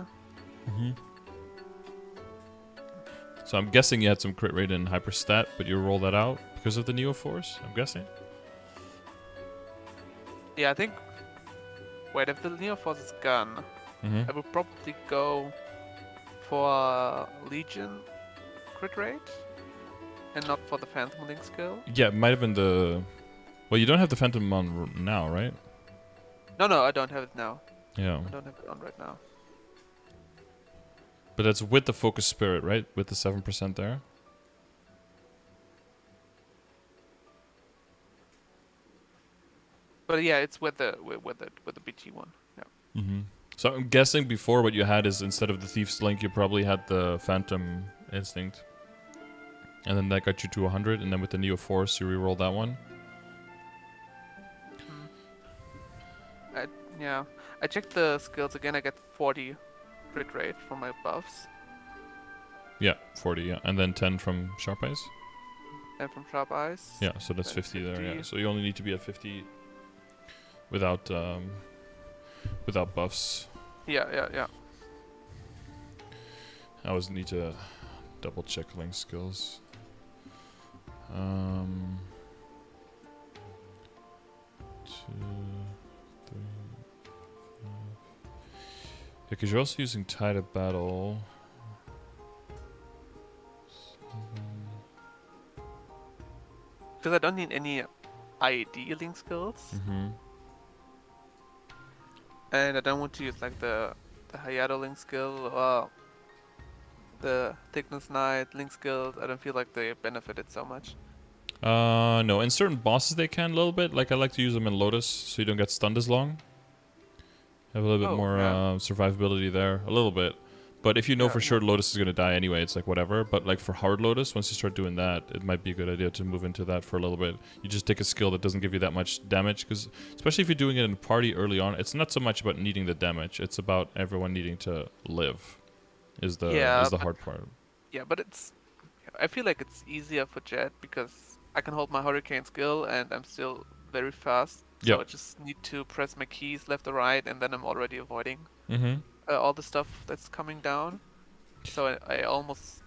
So I'm guessing you had some crit rate in Hyperstat, but you roll that out because of the Neo Force, I'm guessing? Yeah, I think... Wait, if the Neo Force is gone, I would probably go for Legion crit rate and not for the Phantom Link skill. Yeah, it might have been the... Well, you don't have the Phantom on now, right? No, I don't have it now. Yeah. I don't have it on right now. But that's with the Focus Spirit, right? With the 7% there? But yeah, it's with the BT one. Yeah. So I'm guessing before what you had is instead of the Thief's Link, you probably had the Phantom Instinct. And then that got you to 100, and then with the Neo Force, you reroll that one. Yeah. I checked the skills again, I get 40 crit rate from my buffs. Yeah, 40, yeah. And then 10 from Sharp Eyes? And from Sharp Eyes. Yeah, so that's 50 there, yeah. So you only need to be at 50 without without buffs. Yeah. I always need to double check Link skills. 2, 3, 5. Yeah, because you're also using Tide of Battle. 7. Because I don't need any IED Link skills. And I don't want to use like the Hayato Link skill or the Thickness Knight Link skills. I don't feel like they benefited so much. No, in certain bosses they can a little bit. Like I like to use them in Lotus so you don't get stunned as long. Have a little bit more survivability there, a little bit. But if you know for sure Lotus is going to die anyway, it's like whatever. But like for hard Lotus, once you start doing that, it might be a good idea to move into that for a little bit. You just take a skill that doesn't give you that much damage, because especially if you're doing it in a party early on, it's not so much about needing the damage. It's about everyone needing to live is the hard part. Yeah, but it's... I feel like it's easier for Jett because I can hold my Hurricane skill and I'm still very fast. So I just need to press my keys left or right and then I'm already avoiding all the stuff that's coming down. So I almost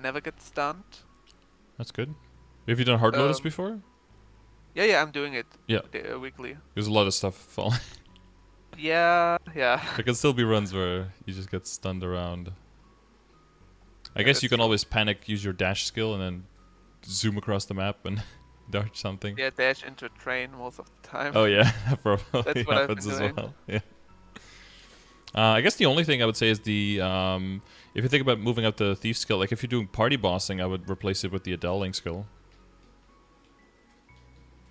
never get stunned. That's good. Have you done hard Lotus before? Yeah, I'm doing it weekly. There's a lot of stuff falling. Yeah. There can still be runs where you just get stunned around. I guess you can always panic, use your dash skill, and then zoom across the map and dodge something. Yeah, dash into a train most of the time. Oh yeah, that probably That's what happens I've as been well. Yeah. I guess the only thing I would say is the if you think about moving up the thief skill, like if you're doing party bossing, I would replace it with the Adele Link skill.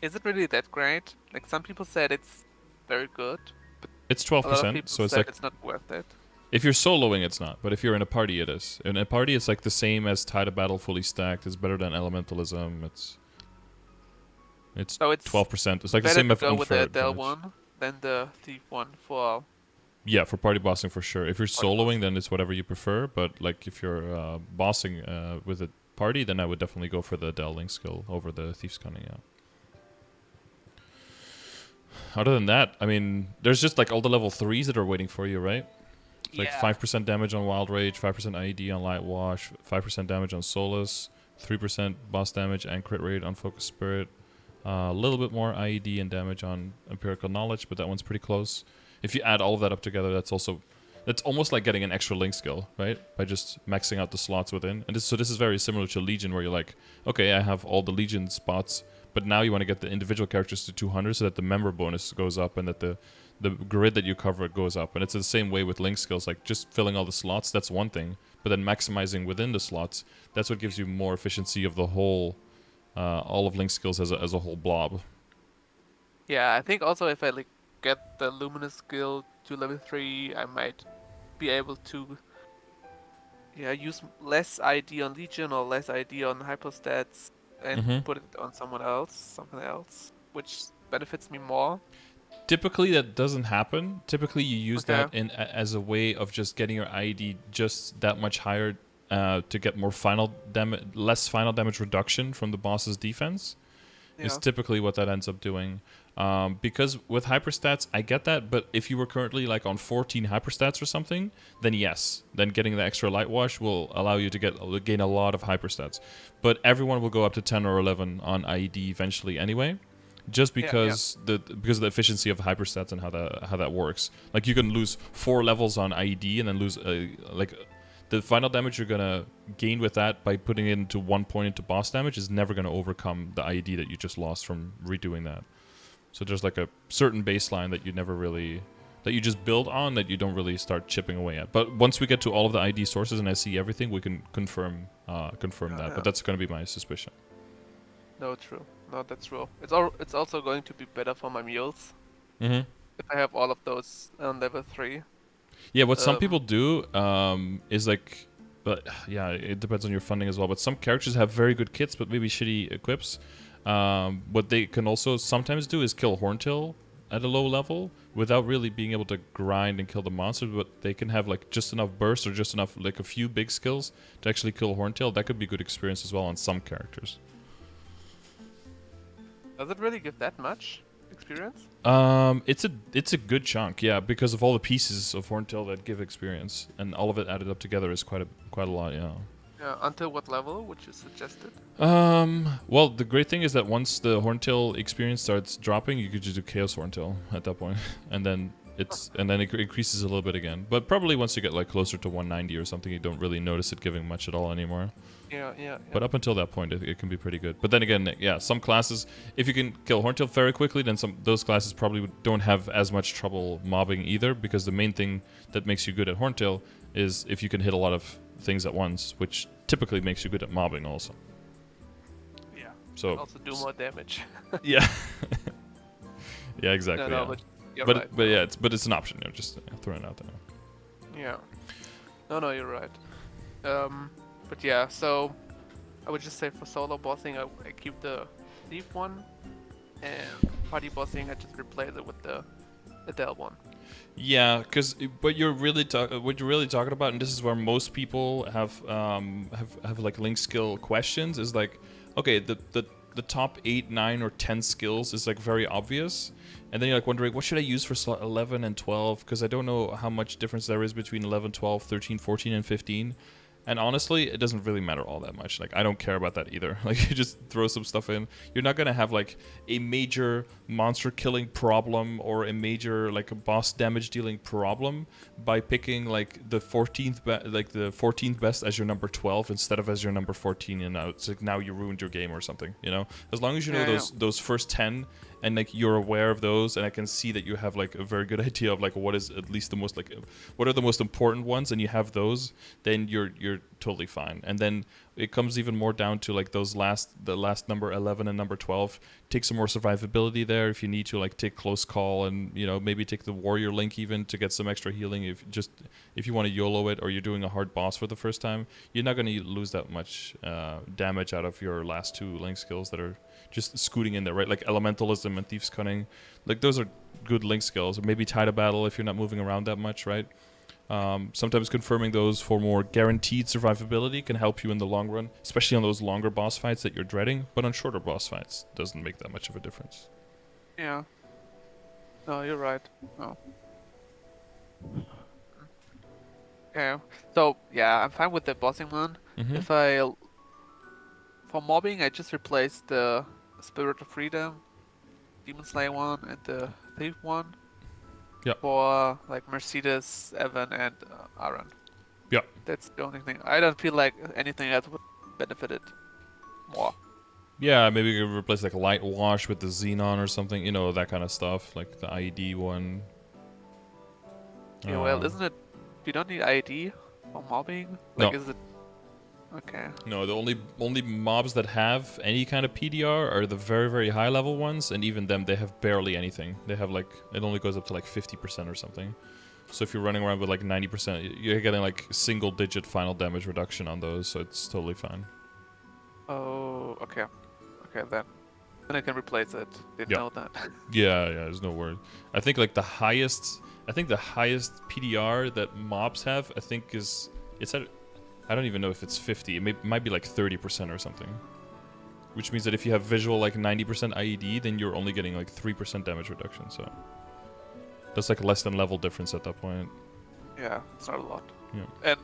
Is it really that great? Like some people said it's very good, but it's 12%, so it's like it's not worth it. If you're soloing, it's not, but if you're in a party, it is. In a party, it's like the same as Tide of Battle fully stacked. It's better than Elementalism. It's 12%. It's like the same. Better to go with the Adele one than the Thief one for. Yeah, for party bossing for sure. If you're soloing, then it's whatever you prefer. But like if you're bossing with a party, then I would definitely go for the Adele Link skill over the Thief's Cunning. Yeah. Other than that, I mean, there's just like all the level 3s that are waiting for you, right? It's like 5% damage on Wild Rage, 5% IED on Light Wash, 5% damage on Solus, 3% boss damage and crit rate on Focus Spirit. A little bit more IED and damage on Empirical Knowledge, but that one's pretty close. If you add all of that up together, that's almost like getting an extra link skill, right? By just maxing out the slots within. And this is very similar to Legion, where you're like, okay, I have all the Legion spots, but now you want to get the individual characters to 200 so that the member bonus goes up and that the grid that you cover goes up. And it's the same way with link skills, like just filling all the slots, that's one thing. But then maximizing within the slots, that's what gives you more efficiency of the whole, all of link skills as a whole blob. Yeah, I think also if I like get the Luminous skill to level 3, I might be able to use less ID on Legion or less ID on Hyperstats and put it on something else, which benefits me more. Typically that doesn't happen. Typically you use that as a way of just getting your ID just that much higher to get more less final damage reduction from the boss's defense. Is typically what that ends up doing. Because with hyperstats, I get that, but if you were currently like on 14 hyperstats or something, then yes, then getting the extra light wash will allow you to gain a lot of hyperstats. But everyone will go up to 10 or 11 on IED eventually anyway, just because because of the efficiency of hyperstats and how that works. Like you can lose 4 levels on IED and then lose the final damage you're gonna gain with that by putting it into 1 point into boss damage is never gonna overcome the IED that you just lost from redoing that. So there's like a certain baseline that you just build on that you don't really start chipping away at. But once we get to all of the ID sources and I see everything, we can confirm that. But that's gonna be my suspicion. No, true. No, that's true. It's also going to be better for my mules. If I have all of those on level 3. Yeah, what some people do is like, but yeah, it depends on your funding as well. But some characters have very good kits, but maybe shitty equips. What they can also sometimes do is kill Horntail at a low level without really being able to grind and kill the monster. But they can have like just enough burst or just enough, like a few big skills to actually kill Horntail. That could be good experience as well on some characters. Does it really give that much experience? It's a good chunk, yeah, because of all the pieces of Horntail that give experience, and all of it added up together is quite a lot, yeah. Yeah, until what level would you suggest it? Well, the great thing is that once the Horntail experience starts dropping, you could just do Chaos Horntail at that point, and then it increases a little bit again. But probably once you get like closer to 190 or something, you don't really notice it giving much at all anymore. Yeah. But up until that point, it can be pretty good. But then again, yeah, some classes, if you can kill Horntail very quickly, then those classes probably don't have as much trouble mobbing either, because the main thing that makes you good at Horntail is if you can hit a lot of things at once, which typically makes you good at mobbing also. Yeah. So also do more damage. Yeah. Yeah, exactly. No, yeah. But yeah, it's an option. Just throwing it out there. Yeah. No, you're right. But yeah, so I would just say for solo bossing, I keep the Thief one, and party bossing, I just replace it with the Adele one. Yeah, because what you're really talking about, and this is where most people have like link skill questions, is like, okay, the top 8, 9, or 10 skills is like very obvious, and then you're like wondering, what should I use for slot 11 and 12, because I don't know how much difference there is between 11, 12, 13, 14, and 15. And honestly, it doesn't really matter all that much. Like, I don't care about that either. Like, you just throw some stuff in. You're not gonna have like a major monster killing problem or a major like a boss damage dealing problem by picking like the 14th best as your number 12 instead of as your number 14. And now it's like now you ruined your game or something. You know, as long as you know those first 10. And like you're aware of those, and I can see that you have like a very good idea of like what is at least the most like what are the most important ones, and you have those, then you're totally fine. And then it comes even more down to like the last number 11 and number 12. Take some more survivability there if you need to, like take close call, and you know maybe take the warrior link even to get some extra healing if you want to YOLO it, or you're doing a hard boss for the first time. You're not going to lose that much damage out of your last 2 link skills that are just scooting in there, right? Like Elementalism and Thief's Cunning. Like those are good link skills. Or maybe Tide of Battle if you're not moving around that much, right? Sometimes confirming those for more guaranteed survivability can help you in the long run, especially on those longer boss fights that you're dreading, but on shorter boss fights, doesn't make that much of a difference. Yeah. No, you're right. No. Okay. So yeah, I'm fine with the bossing one. If for mobbing, I just replaced the Spirit of Freedom, Demon Slayer one, and the Thief one. Yeah. For like Mercedes, Evan, and Aaron. Yeah. That's the only thing. I don't feel like anything else would benefit it more. Yeah, maybe you could replace like Light Wash with the Xenon or something, you know, that kind of stuff, like the IED one. Yeah, well, isn't it? You don't need IED for mobbing? Like, is it? Okay. No, the only mobs that have any kind of PDR are the very, very high level ones, and even them, they have barely anything. They have like, it only goes up to like 50% or something. So if you're running around with like 90%, you're getting like single digit final damage reduction on those, so it's totally fine. Oh, okay. Okay, then I can replace it. Didn't know that. Yeah, there's no word. I think like the highest PDR that mobs have, I think it's at, I don't even know if it's 50. It might be like 30% or something. Which means that if you have visual like 90% IED, then you're only getting like 3% damage reduction. So that's like less than level difference at that point. Yeah, it's not a lot. Yeah. And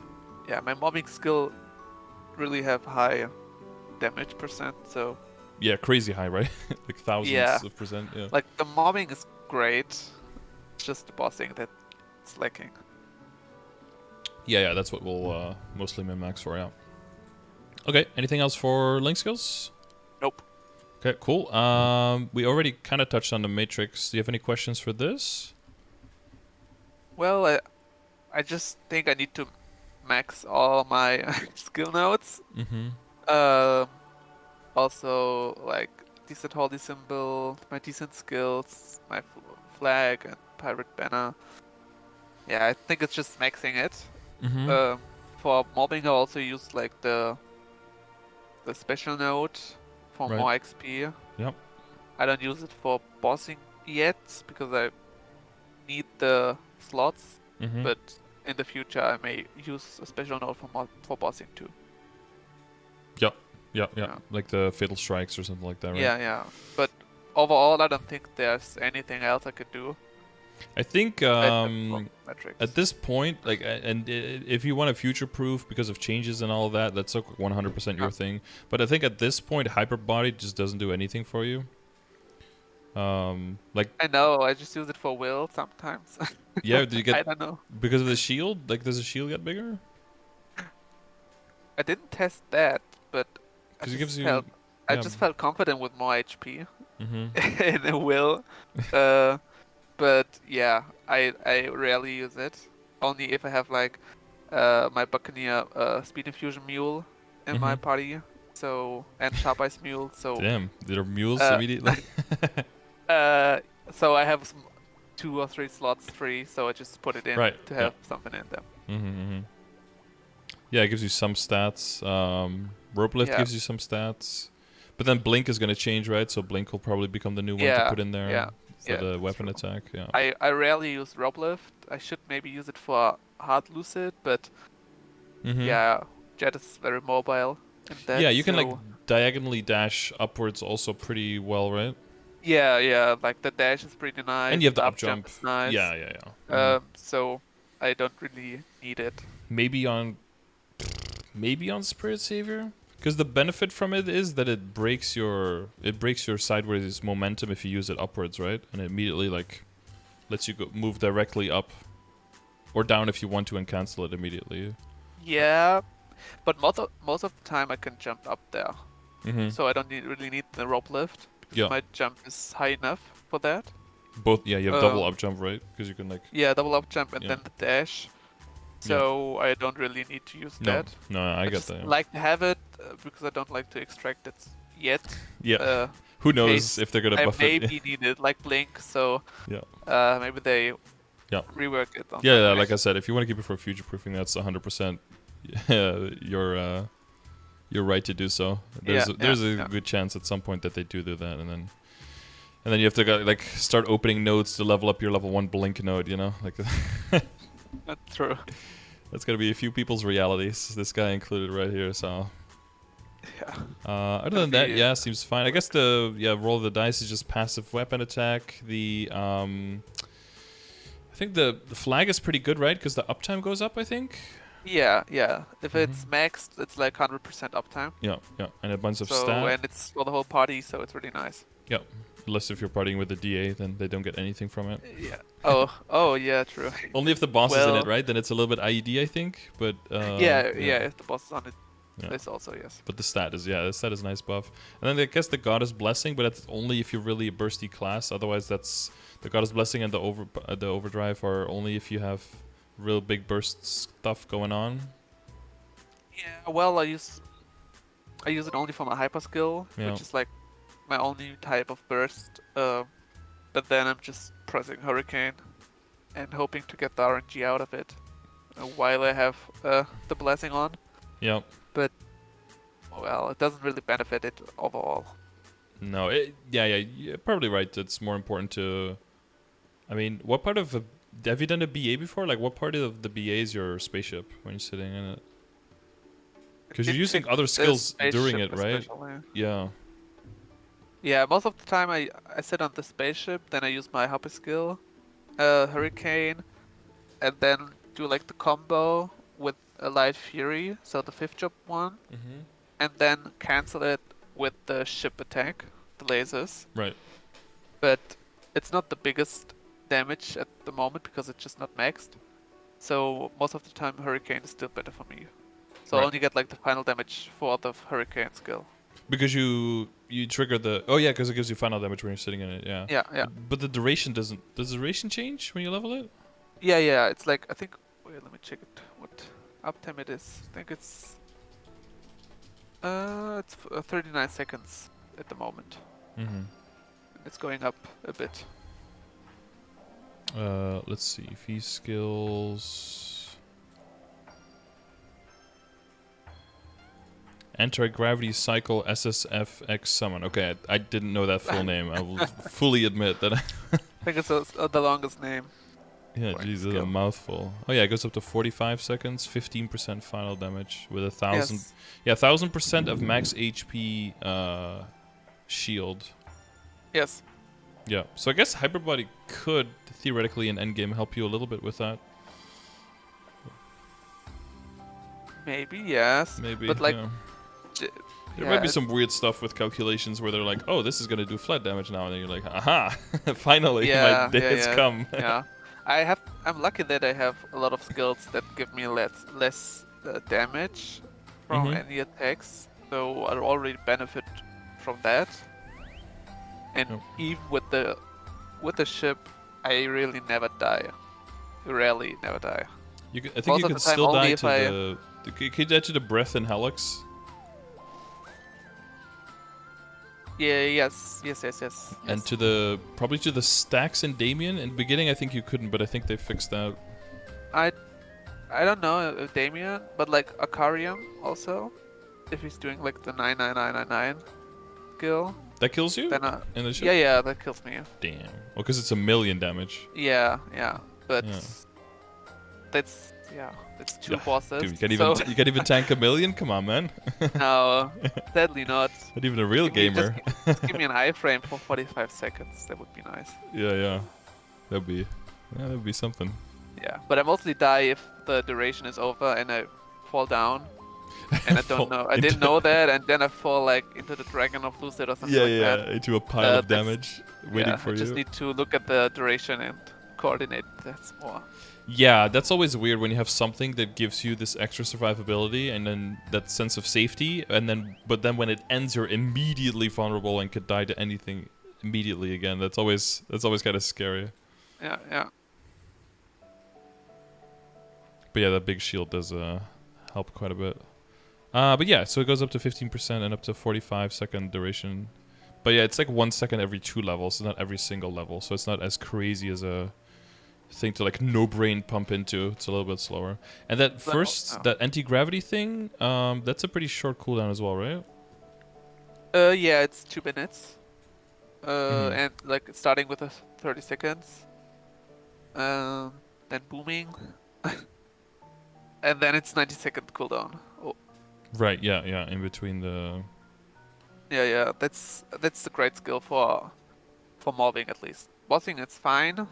yeah, my mobbing skill really have high damage percent, so yeah, crazy high, right? Like thousands of percent. Yeah. Like the mobbing is great. It's just the bossing that's lacking. Yeah, that's what we'll mostly min-max for, yeah. Okay, anything else for link skills? Nope. Okay, cool. We already kind of touched on the matrix. Do you have any questions for this? Well, I just think I need to max all my skill nodes. Also, like decent holy symbol, my decent skills, my flag, and pirate banner. Yeah, I think it's just maxing it. For mobbing, I also used like the special node for more XP. Yep. I don't use it for bossing yet because I need the slots, but in the future I may use a special node for bossing too. Yeah. Like the Fatal Strikes or something like that, right? Yeah. But overall, I don't think there's anything else I could do. I think at this point, like, and if you want to future-proof because of changes and all of that, that's 100% your thing. But I think at this point, Hyperbody just doesn't do anything for you. Like I know, I just use it for will sometimes. Yeah, do you get? I don't know. Because of the shield? Like, does the shield get bigger? I didn't test that, but I just felt confident with more HP in a will. But yeah, I rarely use it. Only if I have like my Buccaneer Speed Infusion Mule in my party. So, and Sharp Ice Mule. So damn, they're mules immediately. So I have 2 or 3 slots free, so I just put it in to have something in them. Yeah, it gives you some stats. Rope Lift gives you some stats. But then Blink is going to change, right? So Blink will probably become the new one to put in there for the weapon attack. Yeah. I rarely use Rope Lift. I should maybe use it for Hard Lucid, but yeah, Jett is very mobile. Yeah, you can like diagonally dash upwards also pretty well, right? Yeah, like the dash is pretty nice. And you have the up jump is nice. Yeah. So I don't really need it. Maybe on Spirit Savior? Because the benefit from it is that it breaks your sideways momentum if you use it upwards, right? And it immediately like lets you move directly up or down if you want to and cancel it immediately. Yeah, but most of the time I can jump up there, so I don't really need the rope lift because my jump is high enough for that. Both, you have double up jump, right? Because you can like double up jump and then the dash. So I don't really need to use that. No, I get just that. Like to have it because I don't like to extract it yet. Yeah. Who knows if they're gonna buff it? Maybe need it like Blink. So maybe they rework it. Yeah, like I said, if you want to keep it for future proofing, that's 100% you're right to do so. There's a good chance at some point that they do that, and then you have to like start opening nodes to level up your level 1 Blink node. You know, like. That's true. That's gonna be a few people's realities. This guy included right here. So. Yeah. Other than that, seems fine. I guess the roll of the dice is just passive weapon attack. The I think the flag is pretty good, right? Because the uptime goes up, I think. Yeah, yeah. If it's maxed, it's like 100% uptime. Yeah, yeah, and a bunch of So, stat. and it's for the whole party, so it's really nice. Yeah, unless if you're partying with the DA, then they don't get anything from it. Yeah. Oh, yeah, true. Only if the boss is in it, Well, right? Then it's a little bit IED, I think. But yeah, yeah, if the boss is on it, yeah. this also, yes. But the stat is a nice buff. And then I guess the Goddess Blessing, but that's only if you're really a bursty class. Otherwise, that's the Goddess Blessing and the Overdrive are only if you have real big burst stuff going on. Yeah, well, I use it only for my hyper skill, which is like my only type of burst. But then I'm just pressing Hurricane and hoping to get the RNG out of it while I have the blessing on. Yeah. But well, it doesn't really benefit it overall. No, you're probably right. It's more important to. I mean, what part of have you done a BA before? Like, what part of the BA is your spaceship when you're sitting in it? Because you're using other skills during it, right? Especially. Yeah. Yeah, most of the time I sit on the spaceship, then I use my hyper skill, Hurricane, and then do like the combo with a Light Fury, so the 5th job one, and then cancel it with the ship attack, the lasers. Right. But it's not the biggest damage at the moment because it's just not maxed. So most of the time Hurricane is still better for me. So I only get like the final damage for the Hurricane skill. Because you trigger the because it gives you final damage when you're sitting in it. Yeah. Yeah. But the duration doesn't. Does the duration change when you level it? Yeah. It's like I think. Wait, let me check it. What uptime it is? I think it's 39 seconds at the moment. It's going up a bit. Let's see. V skills. Anti-gravity cycle SSFX summon. Okay, I didn't know that full name. I will fully admit that. I think it's the longest name. Yeah, jeez, it's a mouthful. Oh yeah, it goes up to 45 seconds, 15% final damage with 1,000. Yes. Yeah, 1,000% of max HP shield. Yes. Yeah, so I guess Hyperbody could theoretically in endgame help you a little bit with that. Maybe, yes. Maybe, but like, there might be some weird stuff with calculations where they're like, oh, this is gonna do flat damage now, and then you're like, aha, finally, my day has come. Yeah, I'm lucky that I have a lot of skills that give me less damage from any attacks, so I already benefit from that. And even with the ship, I really never die. Rarely never die. I think you can still die to Can you die to the breath in Helix? Yeah, yes. And to probably to the stacks in Damien. In the beginning, I think you couldn't, but I think they fixed that. I don't know Damien, but like Akarium also, if he's doing like the 99999 skill. That kills you? In the ship? Yeah, that kills me. Damn. Well, because it's 1,000,000 damage. Yeah, but that's 2 bosses. Dude, you can't even tank 1,000,000? Come on, man. No, sadly not. Not even a real gamer. Just give me an iframe for 45 seconds. That would be nice. Yeah. That'd be something. Yeah, but I mostly die if the duration is over and I fall down. And I don't know. I didn't know that, and then I fall like into the Dragon of Lucid or something like that. Yeah, into a pile of damage waiting for you. I just need to look at the duration and coordinate that more. Yeah, that's always weird when you have something that gives you this extra survivability and then that sense of safety, but then when it ends, you're immediately vulnerable and could die to anything immediately again. That's always kind of scary. Yeah. But yeah, that big shield does help quite a bit. But yeah, so it goes up to 15% and up to 45-second duration. But yeah, it's like 1 second every 2 levels, so not every single level. So it's not as crazy as a thing to like no brain pump into. It's a little bit slower. And that that anti-gravity thing, that's a pretty short cooldown as well, right? Yeah, it's 2 minutes. And like starting with 30 seconds. Then booming. And then it's 90-second cooldown. Oh. Right, yeah, in between the... Yeah, that's a great skill for mobbing at least. Bossing, it's fine.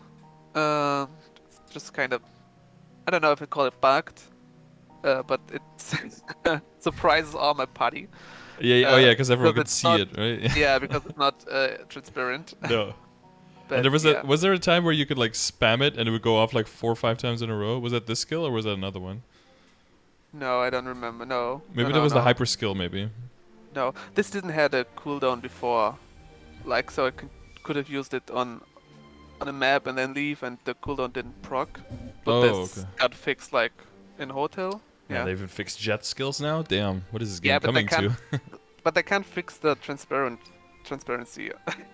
It's just kind of... I don't know if I call it bugged. but it surprises all my party. Yeah. Oh yeah, because everyone could see it, right? Yeah, because it's not transparent. No. But and was there a time where you could like spam it and it would go off like 4 or 5 times in a row? Was that this skill or was that another one? No, I don't remember. No. Maybe that was the hyper skill. Maybe. No, this didn't have a cooldown before, like so I could have used it on a map and then leave, and the cooldown didn't proc. But this got fixed like in hotel. Yeah, they even fixed Jett skills now. Damn, what is this game coming to? But they can't fix the transparency.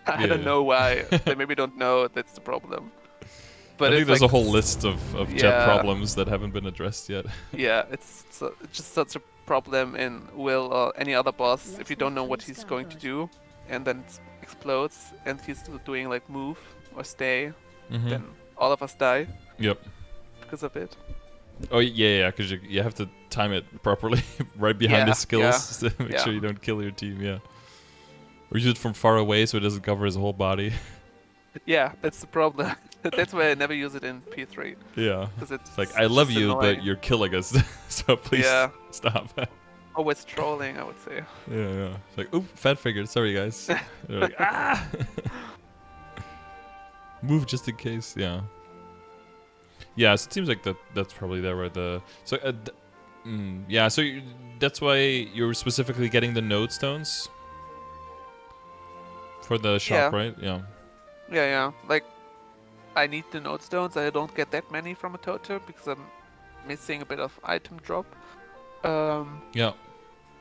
I don't know why. They maybe don't know that's the problem. But I think there's a whole list of Jett problems that haven't been addressed yet. Yeah, it's just such a problem in Will or any other boss. If you don't know what he's going to do, and then it explodes, and he's still doing like move or stay, then all of us die. Yep. Because of it. Oh yeah, because you have to time it properly, right behind his skills to make sure you don't kill your team. Yeah. Or use it from far away so it doesn't cover his whole body. Yeah, that's the problem. That's why I never use it in P3. Yeah. It's like, I love you, but you're killing us, so please stop. Always trolling, I would say. Yeah. It's like, oop, fat figure. Sorry, guys. They're like, ah! Move just in case, yeah. Yeah, so it seems like that's probably there, right? So that's why you're specifically getting the node stones for the shop, right? Yeah. Yeah. Like, I need the node stones. I don't get that many from a totem because I'm missing a bit of item drop. Yeah.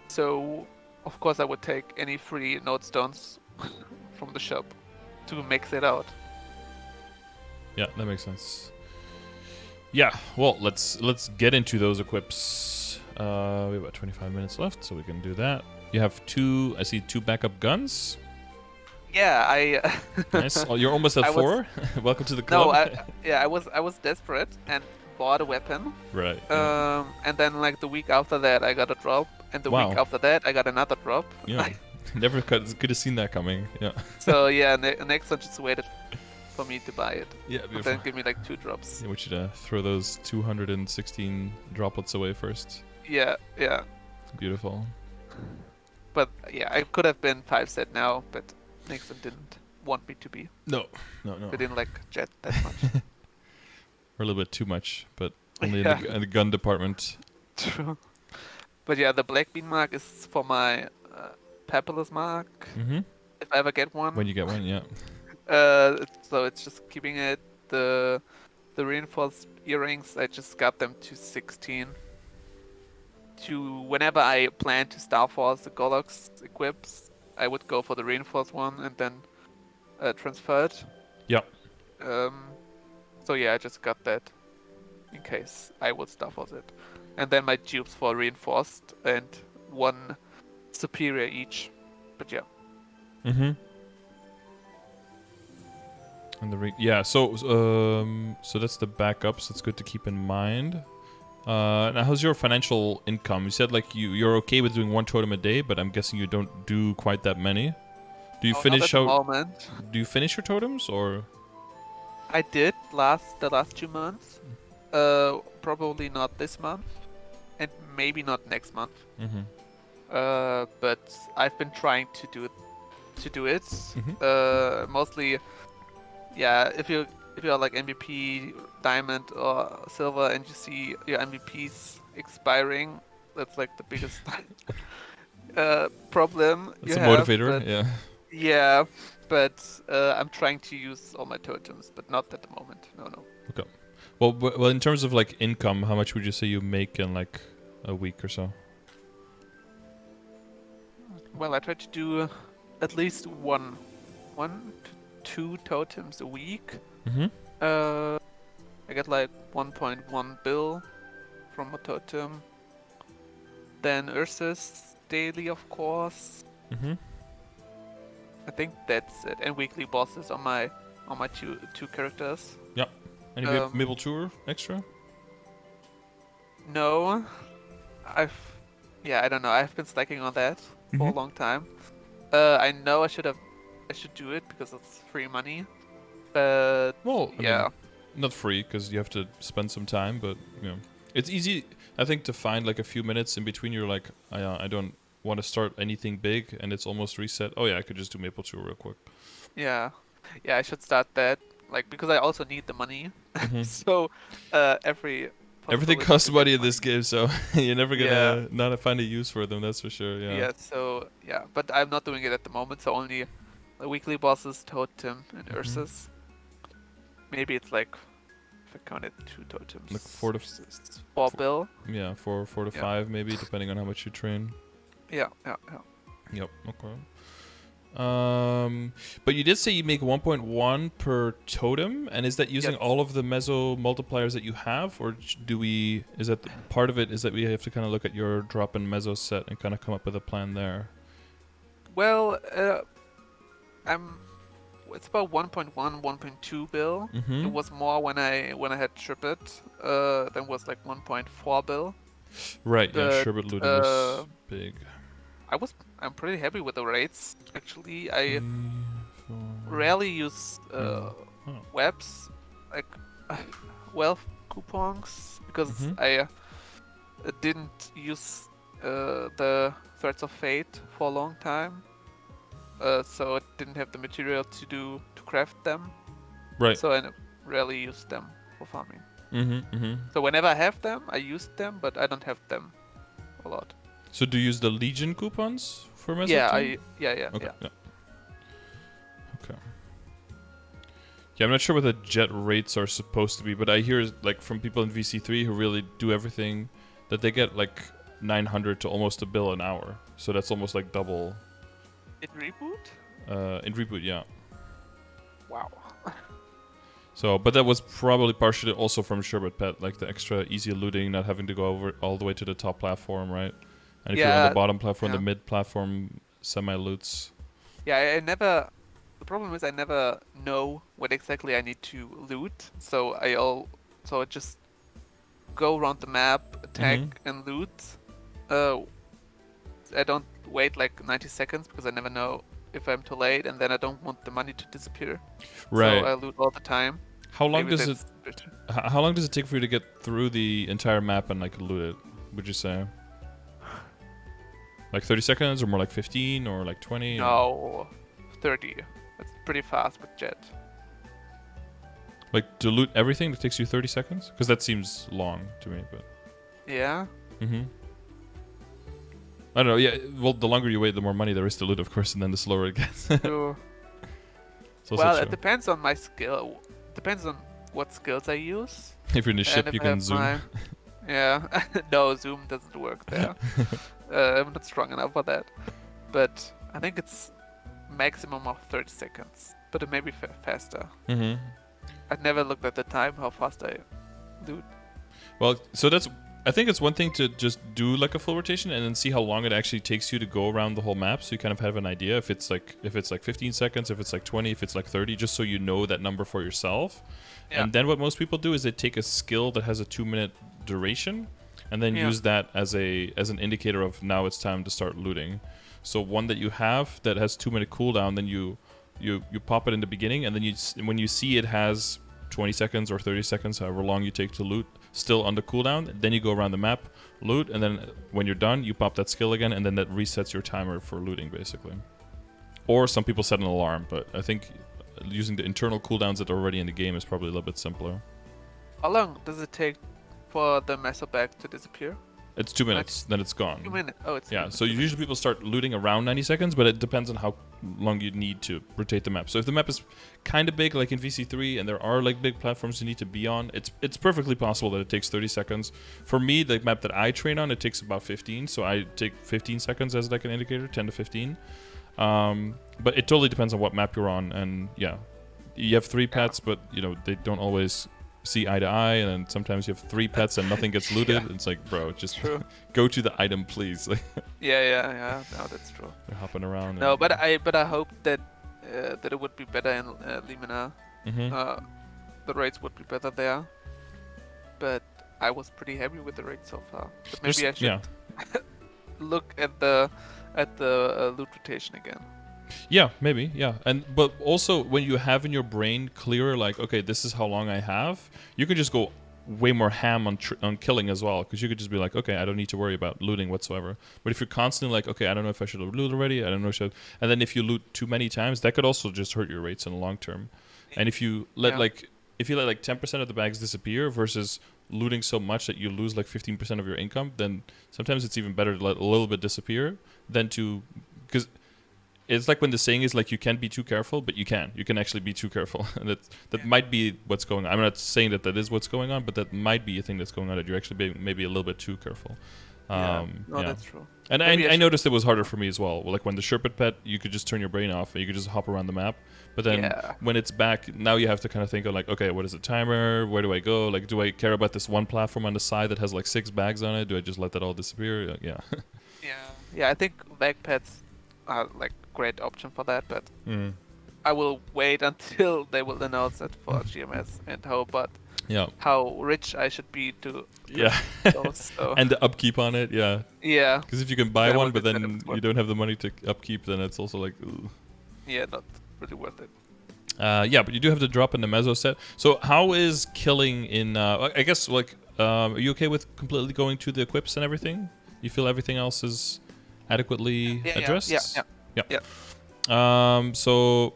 So, of course, I would take any free node stones from the shop to max it out. Yeah, that makes sense. Yeah, well, let's get into those equips. We have about 25 minutes left, so we can do that. You have I see two backup guns. Yeah, Nice. Oh, you're almost at 4. Welcome to the club. No, I was desperate and bought a weapon. Right. And then like the week after that, I got a drop, and the week after that, I got another drop. Yeah. Never could have seen that coming. Yeah. So yeah, next one just waited for me to buy it. Yeah. But then give me like 2 drops. Yeah, we should throw those 216 droplets away first. Yeah. Beautiful. But yeah, I could have been 5 set now, but Nixon didn't want me to be. No. They didn't like Jett that much. Or a little bit too much, but only in the gun department. True. But yeah, the black bean mark is for my papillus mark. If I ever get one. When you get one, yeah. So it's just keeping it. The reinforced earrings, I just got them to 16. To whenever I plan to Star Force the Golox equips, I would go for the reinforced one and then transfer it. Yeah. So yeah, I just got that in case I would Star Force it. And then my dupes for reinforced and 1 superior each. But yeah. And so that's the backups. That's good to keep in mind. Now, how's your financial income? You said like you're okay with doing 1 totem a day, but I'm guessing you don't do quite that many. Do you finish not at the moment. Do you finish your totems or? I did the last 2 months. Probably not this month, and maybe not next month. But I've been trying to do it. Mostly, yeah. If you're like MVP, Diamond, or Silver, and you see your MVPs expiring, that's like the biggest problem. It's a motivator, yeah. Yeah, but I'm trying to use all my totems, but not at the moment. No. Okay. Well, in terms of like income, how much would you say you make in like a week or so? Well, I try to do at least 1 to 2 totems a week. I get like 1.1 bill from a totem. Then Ursus daily, of course. I think that's it. And weekly bosses on my two characters. Yeah. Any Maple Tour extra? No. I don't know. I've been slacking on that for a long time. I know I should do it because it's free money. But I mean, not free because you have to spend some time, but you know, It's easy, I think, to find like a few minutes in between. You're like, I don't want to start anything big, and it's almost reset. Oh yeah, I could just do MapleStory real quick. Yeah, I should start that. Like, because I also need the money. So everything costs money in this game, so you're never gonna not find a use for them. That's for sure. Yeah. Yeah. So yeah, but I'm not doing it at the moment. So only the weekly bosses, Totem, and Ursus. Maybe it's like, if I counted 2 totems, like 4 bill. Yeah, 4 to 5 maybe, depending on how much you train. Yeah. Yep. Okay. But you did say you make 1.1 per totem, and is that using all of the meso multipliers that you have, or is that part of it is that we have to kind of look at your drop in meso set and kind of come up with a plan there? Well, it's about 1.1, 1.2 bill. It was more when I had Sherbet. Then was like 1.4 bill. Right. Yeah, Sherbet looting was big. I'm pretty happy with the rates. Actually, I rarely use webs, like wealth coupons, because I didn't use the Threads of Fate for a long time, so I didn't have the material to craft them. Right. So I rarely use them for farming. So whenever I have them, I use them, but I don't have them a lot. So do you use the Legion coupons for meso? Yeah, Okay. Yeah. Okay. Yeah, I'm not sure what the Jett rates are supposed to be, but I hear like from people in VC3 who really do everything that they get like 900 to almost $1 bill an hour. So that's almost like double. In Reboot? In Reboot, yeah. Wow. So, but that was probably partially also from Sherbet Pet, like the extra easy looting, not having to go over all the way to the top platform, right? And if you're on the bottom platform, the mid platform semi-loots. Yeah, the problem is I never know what exactly I need to loot, so I just go around the map, attack and loot. I don't wait like 90 seconds because I never know if I'm too late, and then I don't want the money to disappear. Right. So I loot all the time. How long does it take for you to get through the entire map and like loot it? Would you say? Like 30 seconds, or more like 15, or like 20? No, 30. That's pretty fast with Jett. Like to loot everything, it takes you 30 seconds? Because that seems long to me, but... Yeah? I don't know, yeah, well, the longer you wait, the more money there is to loot, of course, and then the slower it gets. Well, it depends on my skill. Depends on what skills I use. If you're in a ship, you can zoom. Yeah, no, zoom doesn't work there. I'm not strong enough for that. But I think it's maximum of 30 seconds. But it may be faster. I've never looked at the time, how fast I loot. Well, so I think it's one thing to just do like a full rotation and then see how long it actually takes you to go around the whole map, so you kind of have an idea if it's like 15 seconds, if it's like 20, if it's like 30, just so you know that number for yourself. Yeah. And then what most people do is they take a skill that has a 2-minute duration and then use that as an indicator of now it's time to start looting. So one that you have that has 2-minute cooldown, then you pop it in the beginning, and then when you see it has 20 seconds or 30 seconds, however long you take to loot, still on the cooldown, then you go around the map, loot, and then when you're done, you pop that skill again, and then that resets your timer for looting, basically. Or some people set an alarm, but I think using the internal cooldowns that are already in the game is probably a little bit simpler. How long does it take for the meso bag to disappear? It's 2 minutes, then it's gone. 2 minutes. Oh, it's so usually people start looting around 90 seconds, but it depends on how long you need to rotate the map. So if the map is kind of big, like in VC3, and there are like big platforms you need to be on, it's perfectly possible that it takes 30 seconds. For me, the map that I train on, it takes about 15, so I take 15 seconds as like an indicator, 10 to 15. But it totally depends on what map you're on, and yeah, you have 3 pets, but you know they don't always see eye to eye, and then sometimes you have 3 pets and nothing gets looted. It's like, bro, just go to the item, please. Yeah. No, that's true. They're hopping around. No, but I hope that it would be better in Limina. The rates would be better there. But I was pretty happy with the rates so far. But maybe I should look at the loot rotation again. Yeah, maybe, yeah. But also when you have in your brain clear, like, okay, this is how long I have, you can just go way more ham on killing as well, because you could just be like, okay, I don't need to worry about looting whatsoever. But if you're constantly like, okay, I don't know if I should have looted already, I don't know if I should, and then if you loot too many times, that could also just hurt your rates in the long term. And if you let like 10% of the bags disappear versus looting so much that you lose like 15% of your income, then sometimes it's even better to let a little bit disappear than to, because it's like when the saying is like, you can't be too careful, but you can actually be too careful. And that might be what's going on. I'm not saying that is what's going on, but that might be a thing that's going on, that you're actually being maybe a little bit too careful. That's true. And I noticed it was harder for me as well. Like when the Sherpet pet, you could just turn your brain off and you could just hop around the map. But then when it's back, now you have to kind of think of like, okay, what is the timer? Where do I go? Like, do I care about this one platform on the side that has like 6 bags on it? Do I just let that all disappear? Yeah. Yeah, I think bag pets are like great option for that, but I will wait until they will announce it for GMS and how rich I should be to those, so. And the upkeep on it, yeah, because if you can buy one but then you don't have the money to upkeep, then it's also like, ooh. Yeah, not really worth it. Yeah, but you do have to drop in the Mezzo set. So how is killing in I guess like are you okay with completely going to the equips and everything? You feel everything else is adequately addressed? Yeah. So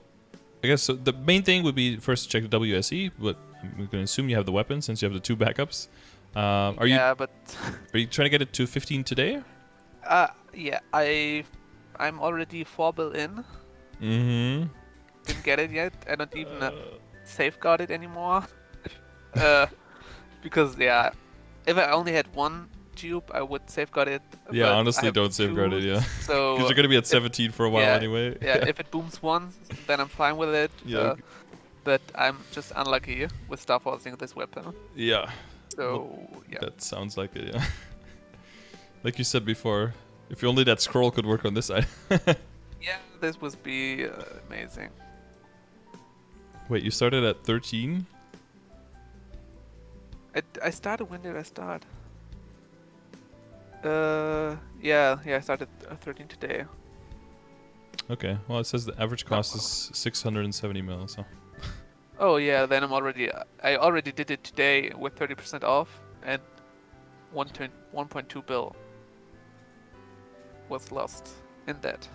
I guess the main thing would be first check the WSE, but we're going to assume you have the weapon since you have the 2 backups. Are you trying to get it to 15 today? Yeah, I'm already 4 bill in. Didn't get it yet. I don't even safeguard it anymore. Because if I only had 1 tube, I would safeguard it. Yeah, honestly, don't safeguard it. Yeah, so because you're gonna be at 17 for a while anyway. Yeah, if it booms once, then I'm fine with it. Yeah. But I'm just unlucky with Star Forcing this weapon. Yeah. So that sounds like it. Yeah. Like you said before, if only that scroll could work on this side. Yeah, this would be amazing. Wait, you started at 13? I started, when did I start? Yeah, I started 13 today. Okay, well it says the average cost is 670 mil, so. Oh yeah, then I already did it today with 30% off, and 1.2 bill was lost in that.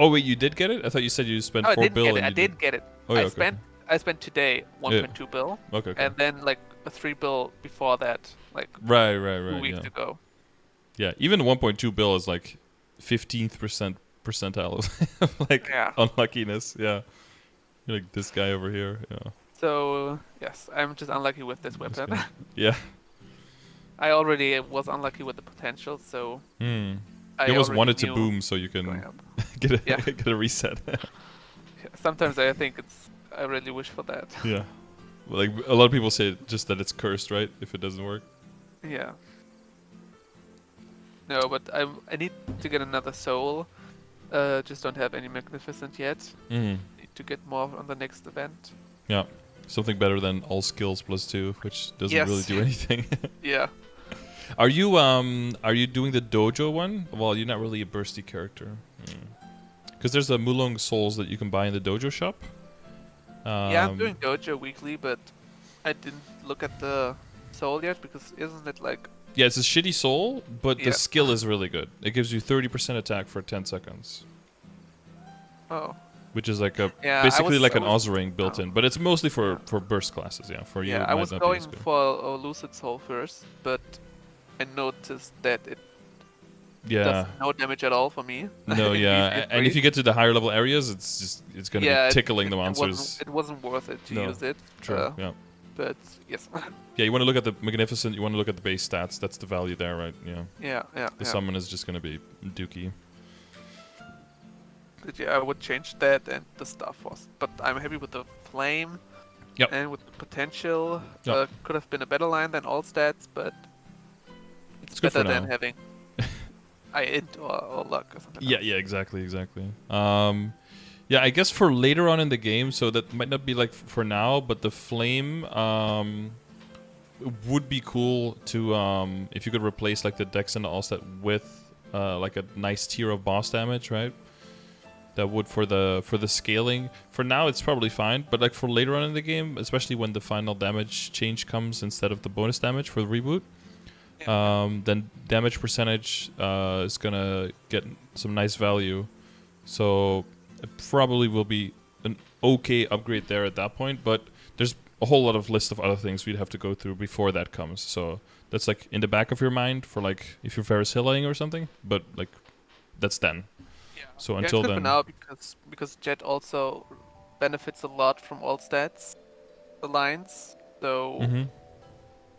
Oh wait, you did get it? I thought you said you spent 4 bill. I did get it. Oh, yeah, I spent today 1.2 bill. Okay. And then like a 3 bill before that, like right. 2 weeks ago. Yeah, even 1.2 bill is like 15th percentile of like unluckiness. Yeah, you're like this guy over here. Yeah. So yes, I'm just unlucky with this weapon. Yeah. I already was unlucky with the potential, so. You almost wanted to boom so you can get a reset. Sometimes I think I really wish for that. Yeah. Like a lot of people say just that it's cursed, right? If it doesn't work. Yeah. No, but I need to get another soul. Just don't have any magnificent yet. Need to get more on the next event. Yeah. Something better than all skills +2, which doesn't really do anything. Yeah. Are you doing the dojo one? Well, you're not really a bursty character. Because there's the Mulong souls that you can buy in the dojo shop. Yeah, I'm doing dojo weekly, but I didn't look at the soul yet, because isn't it like... Yeah, it's a shitty soul, but the skill is really good. It gives you 30% attack for 10 seconds. Oh. Which is like basically like an Ozring built in, but it's mostly for burst classes. Yeah, for you. Yeah, I was going for a lucid soul first, but I noticed that it does no damage at all for me. No, and if you get to the higher level areas, it's gonna be tickling the monsters. It wasn't worth it to use it. True. But yes. Yeah, you want to look at the magnificent. You want to look at the base stats. That's the value there, right? Yeah. The summon is just gonna be dookie. But yeah, I would change that and the Star Force. But I'm happy with the flame. Yep. And with the potential. Yep. Could have been a better line than all stats, but it's better than having int or luck or something. Yeah, exactly. Yeah, I guess for later on in the game, so that might not be like for now, but the flame would be cool to if you could replace like the Dex and the All-Stat with like a nice tier of boss damage, right? that would for the scaling. For now, it's probably fine, but like for later on in the game, especially when the final damage change comes instead of the bonus damage for the reboot, then damage percentage is gonna get some nice value. So it probably will be an okay upgrade there at that point, but there's a whole lot of list of other things we'd have to go through before that comes. So that's like in the back of your mind for like if you're Ferris Hilling or something, but like that's then. So until it's good then, for now because Jett also benefits a lot from all stats lines, so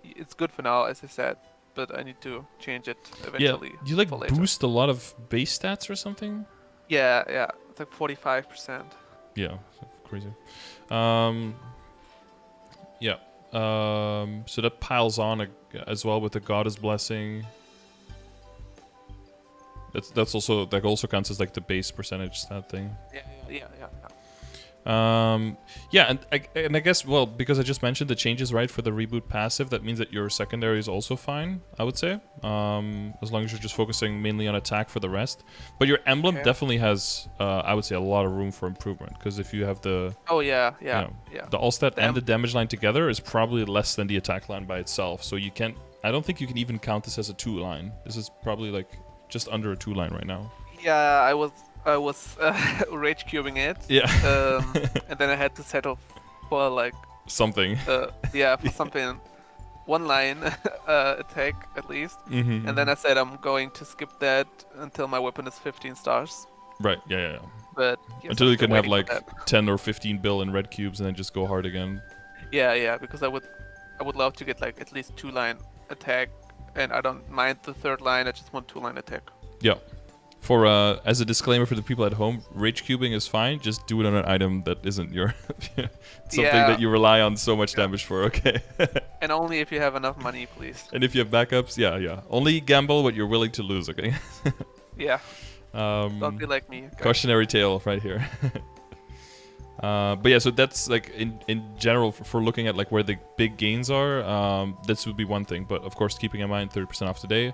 it's good for now, as I said. But I need to change it eventually. Yeah, do you like boost a lot of base stats or something? Yeah, it's like 45%. Yeah, crazy. So that piles on as well with the Goddess Blessing. That also counts as like the base percentage stat thing. Yeah. And I guess, well, because I just mentioned the changes, right, for the reboot passive, that means that your secondary is also fine, I would say, as long as you're just focusing mainly on attack for the rest. But your emblem definitely has, I would say, a lot of room for improvement, because if you have the the all stat and the damage line together is probably less than the attack line by itself. So you can't, I don't think you can even count this as a 2 line. This is probably like just under a 2 line right now. Yeah, I was rage cubing it. Yeah. And then I had to settle for like something. For something, 1 line attack at least. And then I said I'm going to skip that until my weapon is 15 stars. Right. Yeah. But until you can have like 10 or 15 bill in red cubes and then just go hard again. Yeah. Because I would love to get like at least 2 line attack, and I don't mind the 3rd line. I just want 2 line attack. Yeah. For as a disclaimer for the people at home, rage cubing is fine. Just do it on an item that isn't your something that you rely on so much damage for. Okay. And only if you have enough money, please. And if you have backups, yeah. Only gamble what you're willing to lose. Okay. Yeah. Don't be like me. Guys. Cautionary tale right here. But yeah, so that's like in general for looking at like where the big gains are. This would be one thing, but of course keeping in mind 30% off today.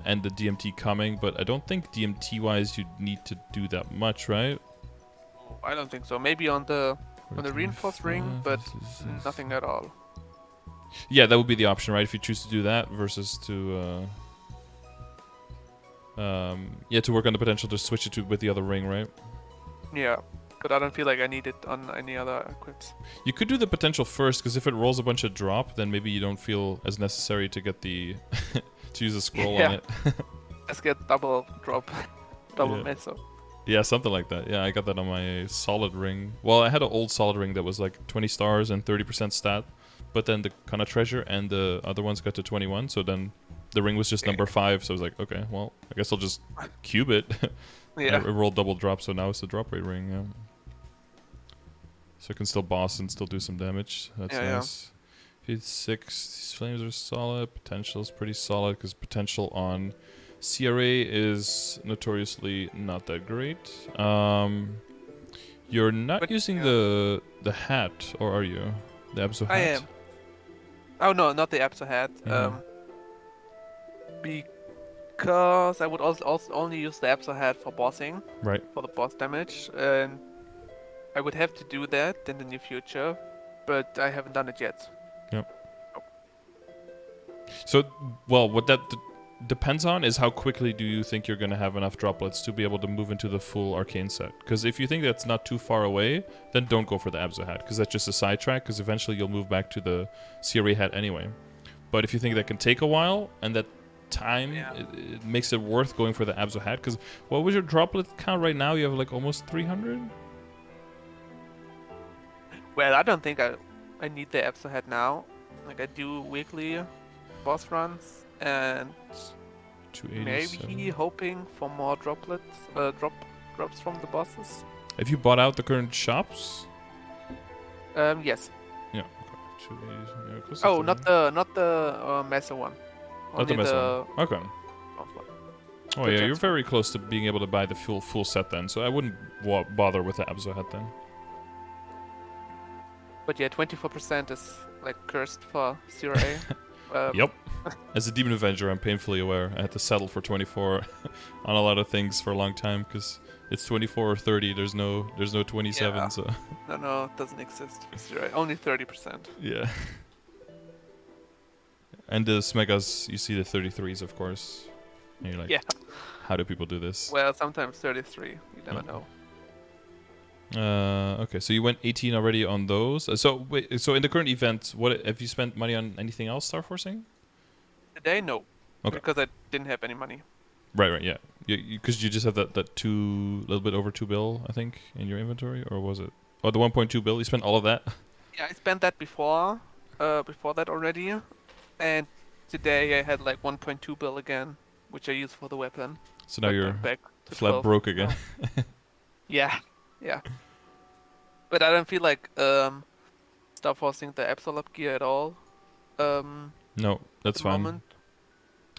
And the DMT coming, but I don't think DMT-wise you need to do that much, right? I don't think so. Maybe on the reinforced ring, but nothing at all. Yeah, that would be the option, right? If you choose to do that versus to to work on the potential to switch it to with the other ring, right? Yeah, but I don't feel like I need it on any other equips. You could do the potential first, because if it rolls a bunch of drop, then maybe you don't feel as necessary to get the to use a scroll on it. Let's get double drop, double meso. Yeah, something like that. Yeah, I got that on my solid ring. Well, I had an old solid ring that was like 20 stars and 30% stat, but then the Kana treasure and the other ones got to 21, so then the ring was just number 5, so I was like, okay, well, I guess I'll just cube it. Yeah. It rolled double drop, so now it's the drop rate ring, yeah. So I can still boss and still do some damage. That's nice. Hit 6, these flames are solid. Potential is pretty solid, because potential on CRA is notoriously not that great. You're not using the hat, or are you? The Abso hat? I am. Oh no, not the Abso hat. Because I would also only use the Abso hat for bossing. Right. For the boss damage. And I would have to do that in the near future, but I haven't done it yet. Yep. So, well, what that depends on is how quickly do you think you're going to have enough droplets to be able to move into the full arcane set. Because if you think that's not too far away, then don't go for the Abso hat, because that's just a sidetrack, because eventually you'll move back to the CRA hat anyway. But if you think that can take a while, and that time, it makes it worth going for the Abso hat, because what was your droplet count right now? You have like almost 300? Well, I don't think I need the Abso hat now. Like, I do weekly boss runs, and maybe hoping for more drops from the bosses. Have you bought out the current shops? Yes. Yeah. Okay. Oh, not the Mesa one. Not the Mesa one. Okay. Oh yeah, you're very close to being able to buy the full set then, so I wouldn't bother with the Abso hat then. But yeah, 24% is like cursed for CRA. Yep. As a Demon Avenger, I'm painfully aware. I had to settle for 24 on a lot of things for a long time because it's 24 or 30. There's no 27. Yeah. So. No, it doesn't exist. Only 30%. Yeah. And the Smegas, you see the 33s, of course. And you're like, how do people do this? Well, sometimes 33. You never know. Okay, so you went 18 already on those. So wait, so in the current event, what have you spent money on? Anything else Star Forcing? Today, no. Okay. Because I didn't have any money. Right, yeah. Because you just have that little bit over 2 bill, I think, in your inventory, or was it? Oh, the 1.2 bill. You spent all of that. Yeah, I spent that before that already, and today I had like 1.2 bill again, which I used for the weapon. So now you're back to flat 12. broke again. Yeah. But I don't feel like Star Forcing the Absolute gear at all. No, that's fine. Moment.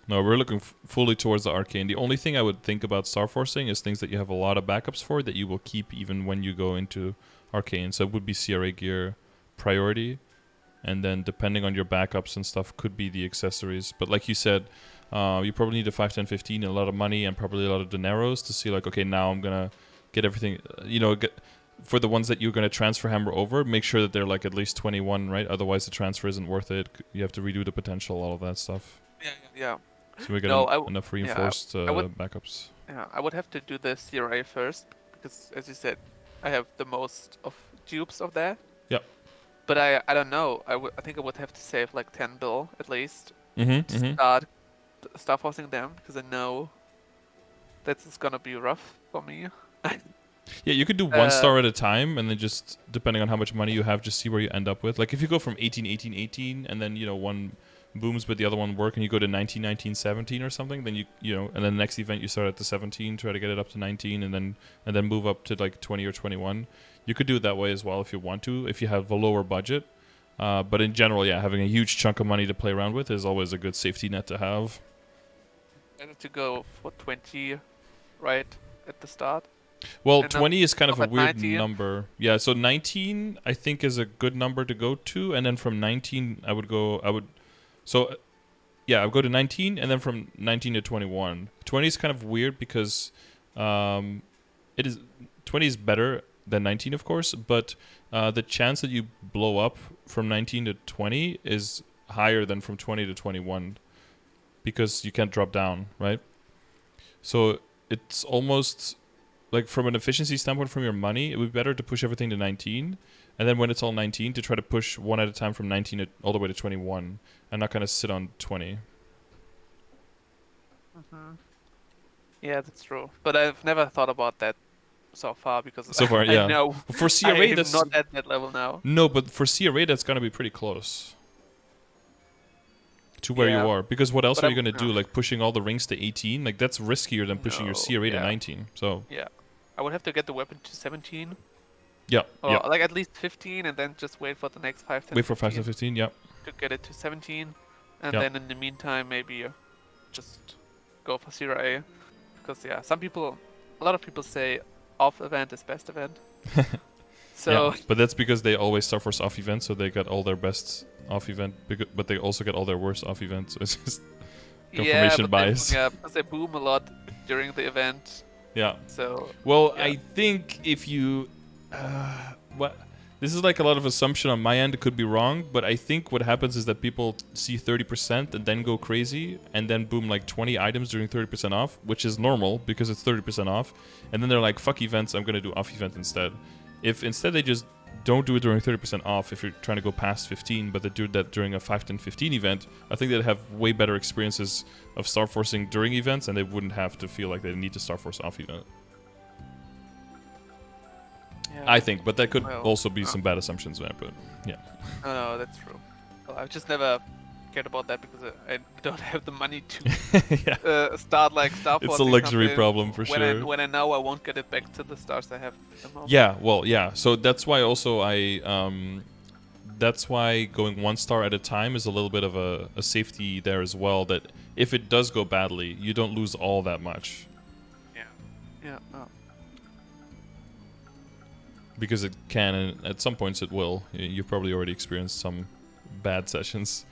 No, we're looking fully towards the arcane. The only thing I would think about Star Forcing is things that you have a lot of backups for that you will keep even when you go into arcane. So it would be CRA gear priority, and then depending on your backups and stuff could be the accessories. But like you said, you probably need a 5, 10, 15 and a lot of money and probably a lot of dineros to see like, okay, now I'm gonna get everything, for the ones that you're going to transfer hammer over, make sure that they're like at least 21, right? Otherwise the transfer isn't worth it. You have to redo the potential, all of that stuff. Yeah. So we get enough reinforced backups. Yeah, I would have to do the CRA first, because as you said, I have the most of dupes of that. Yeah. But I don't know. I think I would have to save like 10 bill at least to start Star Forcing them, because I know that's gonna be rough for me. Yeah, you could do 1 star at a time, and then just, depending on how much money you have, just see where you end up with. Like, if you go from 18, 18, 18, and then, one booms but the other one work, and you go to 19, 19, 17 or something, then and then the next event you start at the 17, try to get it up to 19, and then move up to, like, 20 or 21. You could do it that way as well if you want to, if you have a lower budget. But in general, yeah, having a huge chunk of money to play around with is always a good safety net to have. I need to go for 20 right at the start. Well, 20 is kind of a weird number. Yeah, so 19 I think is a good number to go to, and then from 19 I would go to 19, and then from 19 to 21. 20 is kind of weird because 20 is better than 19, of course, but the chance that you blow up from 19 to 20 is higher than from 20 to 21 because you can't drop down, right? So it's almost like, from an efficiency standpoint, from your money, it would be better to push everything to 19, and then when it's all 19, to try to push one at a time from 19 all the way to 21, and not kind of sit on 20. Yeah, that's true. But I've never thought about that so far, because yeah. I know for CRA, that's not at that level now. No, but for CRA, that's gonna be pretty close to where you are, because what else are you gonna do? Like, pushing all the rings to 18? Like, that's riskier than pushing your CRA to 19. So yeah, I would have to get the weapon to 17. Yeah. Or like at least 15, and then just wait for the next 5, 10, Wait for 5 to 15, yeah. To get it to 17, and then in the meantime maybe just go for CRA, because a lot of people say off event is best event. So, but that's because they always Star Force off event, so they got all their best off event, but they also get all their worst off event. So it's just confirmation bias. Because they boom a lot during the event. Yeah. So. Well, I think if you, this is like a lot of assumption on my end. It could be wrong, but I think what happens is that people see 30% and then go crazy, and then boom like 20 items during 30% off, which is normal because it's 30% off, and then they're like, fuck events, I'm gonna do off event instead. If instead they just don't do it during 30% off, if you're trying to go past 15, but they do that during a 5, 10, 15 event, I think they'd have way better experiences of Star Forcing during events, and they wouldn't have to feel like they need to Star Force off event. Yeah. I think, but that could also be some bad assumptions there, but yeah. No, that's true. Well, I've just never cared about that because I don't have the money to start like Star Forcing. It's a luxury problem for sure. When I know I won't get it back to the stars I have at the moment. Yeah, well, yeah. So that's why also that's why going 1 star at a time is a little bit of a safety there as well, that if it does go badly, you don't lose all that much. Yeah. Because it can, and at some points it will. You've probably already experienced some bad sessions.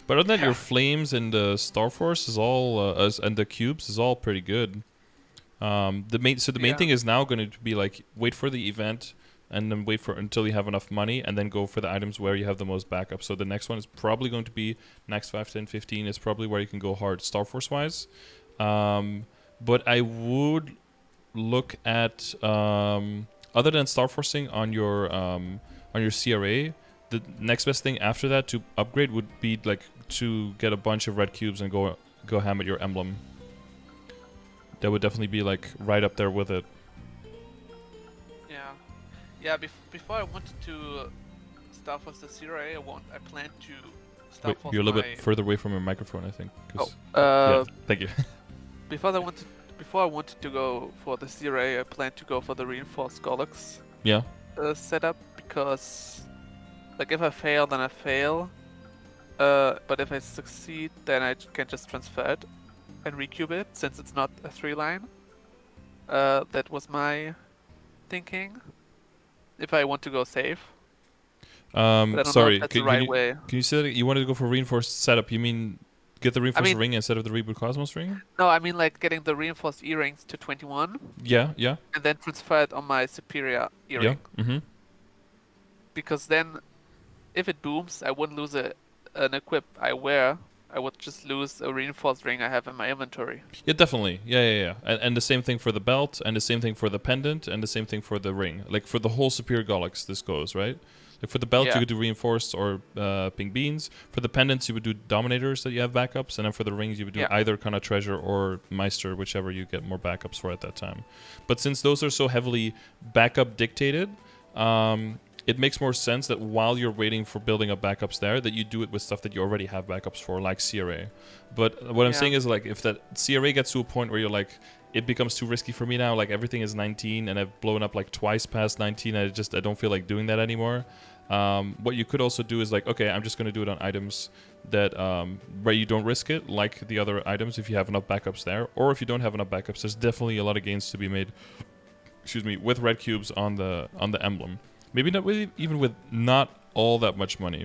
But other than that, your flames and the Star Force is all, and the cubes is all pretty good. The main thing is now going to be like wait for the event, and then wait for until you have enough money, and then go for the items where you have the most backup. So the next one is probably going to be next 5, 10, 15 is probably where you can go hard Star Force wise. But I would look at other than Star Forcing on your CRA, the next best thing after that to upgrade would be like to get a bunch of red cubes and go ham at your emblem. That would definitely be like right up there with it. Yeah. Before I wanted to Star Force the CRA, I plan to Star Force. You're a little bit further away from your microphone, I think. Yeah, thank you. Before I wanted to go for the CRA, I plan to go for the reinforced Skolux setup, because like if I fail, then I fail. But if I succeed, then I can just transfer it and recube it, since it's not a 3-line. That was my thinking. If I want to go safe. Sorry, way. Can you say that you wanted to go for reinforced setup? You mean get the reinforced ring instead of the Reboot Cosmos ring? No, I mean like getting the reinforced E-rings to 21. Yeah. And then transfer it on my superior E-ring. Yeah. Mm-hmm. Because then, if it booms, I wouldn't lose an equip I wear. I would just lose a reinforced ring I have in my inventory. Yeah, definitely. Yeah. And the same thing for the belt, and the same thing for the pendant, and the same thing for the ring. Like for the whole Superior Galax, this goes, right? Like for the belt, you could do reinforced or pink beans. For the pendants, you would do dominators that you have backups, and then for the rings, you would do either kind of treasure or meister, whichever you get more backups for at that time. But since those are so heavily backup dictated, it makes more sense that while you're waiting for building up backups there, that you do it with stuff that you already have backups for, like CRA. But what I'm saying is, like, if that CRA gets to a point where you're like, it becomes too risky for me now, like everything is 19 and I've blown up like twice past 19, I don't feel like doing that anymore. What you could also do is like, okay, I'm just going to do it on items that where you don't risk it, like the other items if you have enough backups there. Or if you don't have enough backups, there's definitely a lot of gains to be made, with red cubes on the emblem. Maybe not really, even with not all that much money.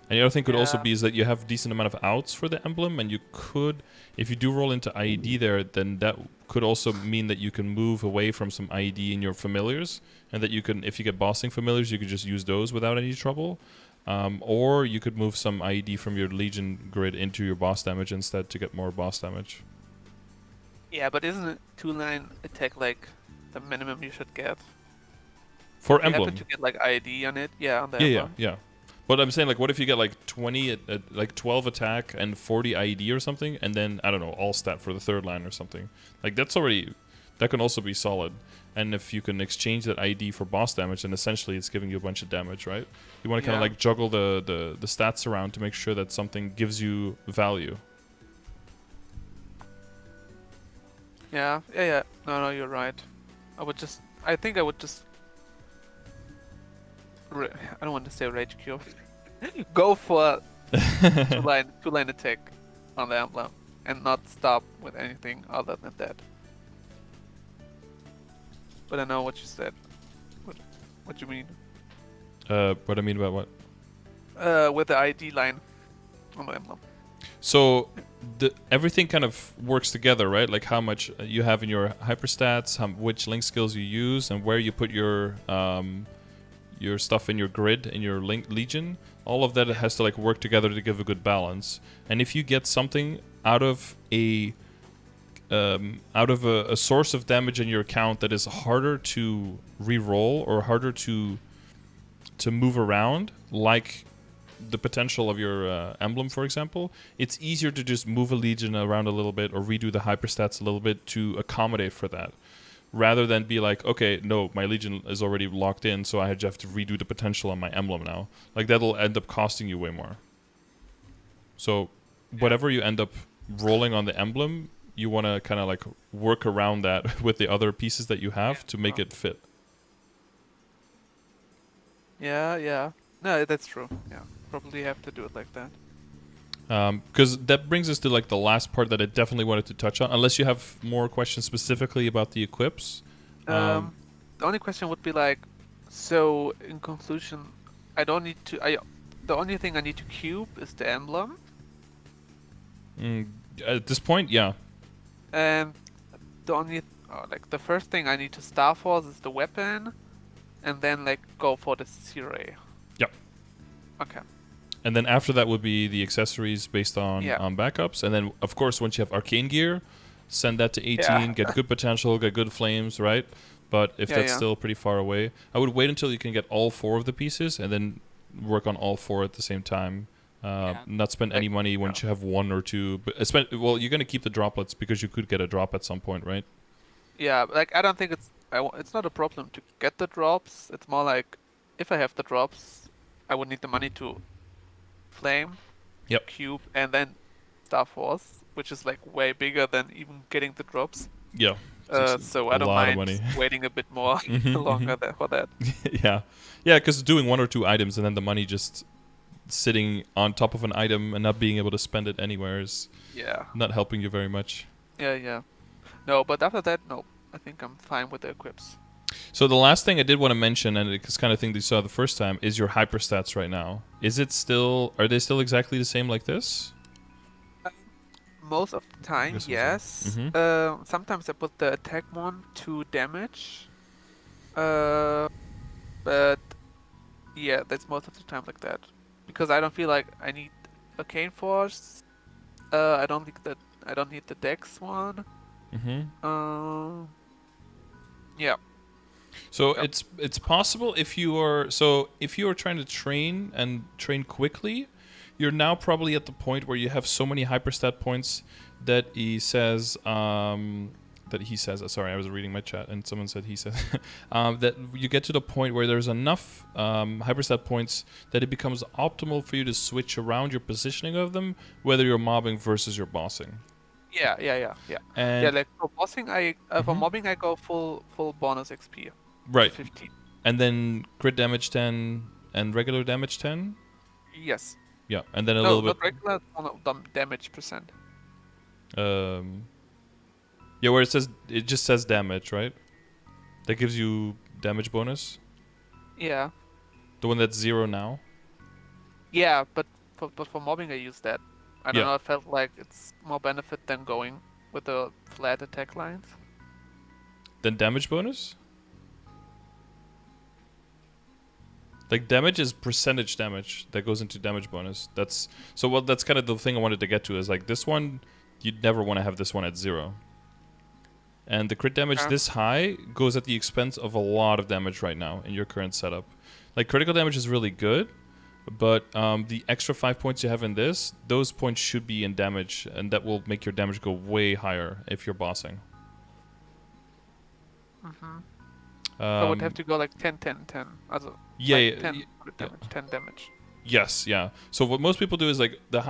And the other thing could also be is that you have a decent amount of outs for the emblem, and you could, if you do roll into IED there, then that could also mean that you can move away from some IED in your familiars, and that you can, if you get bossing familiars, you could just use those without any trouble. Or you could move some IED from your Legion grid into your boss damage instead to get more boss damage. Yeah, but isn't it 2-line attack like the minimum you should get? For if emblem. You happen to get like IED on it, on the emblem. Yeah. But I'm saying, like, what if you get like 20, like 12 attack and 40 IED or something, and then, I don't know, all stat for the 3rd line or something. Like, that can also be solid. And if you can exchange that IED for boss damage, then essentially it's giving you a bunch of damage, right? You want to kind of like juggle the stats around to make sure that something gives you value. Yeah. No, you're right. I think I would just I don't want to say rage cure. Go for 2-line attack on the emblem and not stop with anything other than that. But I know what you said. What you mean? What I mean about what? With the ID line on the emblem. So everything kind of works together, right? Like how much you have in your hyperstats, which link skills you use, and where you put your stuff in your grid, in your Legion. All of that has to like work together to give a good balance. And if you get something out of a source of damage in your account that is harder to re-roll or harder to move around, like the potential of your emblem, for example, it's easier to just move a Legion around a little bit or redo the hyperstats a little bit to accommodate for that, rather than be like, okay, no, my Legion is already locked in, so I have to redo the potential on my emblem now. Like, that'll end up costing you way more. So whatever you end up rolling on the emblem, you want to kind of like work around that with the other pieces that you have to make it fit. Yeah. No, that's true. Yeah, probably have to do it like that. Because that brings us to like the last part that I definitely wanted to touch on, unless you have more questions specifically about the equips. The only question would be like, so in conclusion, I don't need to. The only thing I need to cube is the emblem. At this point, yeah. And the only the first thing I need to Star Force is the weapon, and then like go for the C-Ray. Yep. Okay. And then after that would be the accessories based on backups, and then of course once you have arcane gear, send that to 18, get good potential, get good flames, right? But if that's still pretty far away, I would wait until you can get all 4 of the pieces and then work on all 4 at the same time. Not spend any money once you have 1 or 2. But well, you're gonna keep the droplets because you could get a drop at some point, right? Yeah, like I don't think it's not a problem to get the drops. It's more like if I have the drops, I would need the money to flame, cube, and then Star Force, which is like way bigger than even getting the drops. Yeah. So I don't mind waiting a bit more longer for that. Yeah, because doing 1 or 2 items and then the money just sitting on top of an item and not being able to spend it anywhere is not helping you very much. Yeah. No, but after that, no. I think I'm fine with the equips. So the last thing I did want to mention, and it's kind of thing that you saw the first time, is your hyperstats right now. Are they still exactly the same like this? Most of the time, yes. Sometimes I put the attack one to damage. But yeah, that's most of the time like that. Because I don't feel like I need Arcane Force. I don't need the Dex one. Yeah. So it's possible if you are trying to train quickly, you're now probably at the point where you have so many hyperstat points that he says sorry, I was reading my chat and someone said he said that you get to the point where there's enough hyperstat points that it becomes optimal for you to switch around your positioning of them, whether you're mobbing versus your bossing. Yeah. And like for bossing, for mobbing I go full bonus XP. Right. 15. And then crit damage 10 and regular damage 10? Yes. Yeah, and then a little bit... No, not regular, damage percent. Yeah, where it just says damage, right? That gives you damage bonus? Yeah. The one that's 0 now? Yeah, but for mobbing I use that. I don't know, I felt like it's more benefit than going with the flat attack lines. Then damage bonus? Like damage is percentage damage that goes into damage bonus. That's kind of the thing I wanted to get to is like this one, you'd never want to have this one at 0. And the crit damage this high goes at the expense of a lot of damage right now in your current setup. Like critical damage is really good, but the extra 5 points you have in this, those points should be in damage, and that will make your damage go way higher if you're bossing. So I would have to go like 10, 10, 10. Also, 10 damage. Yes, yeah. So what most people do is like the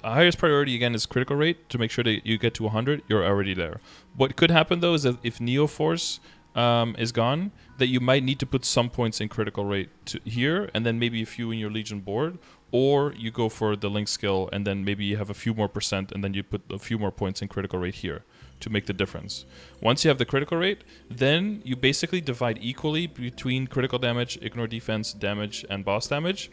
highest priority again is critical rate to make sure that you get to 100. You're already there. What could happen though is that if Neo Force is gone, that you might need to put some points in critical rate to here, and then maybe a few in your Legion board, or you go for the Link skill, and then maybe you have a few more percent, and then you put a few more points in critical rate here to make the difference. Once you have the critical rate, then you basically divide equally between critical damage, ignore defense, damage, and boss damage,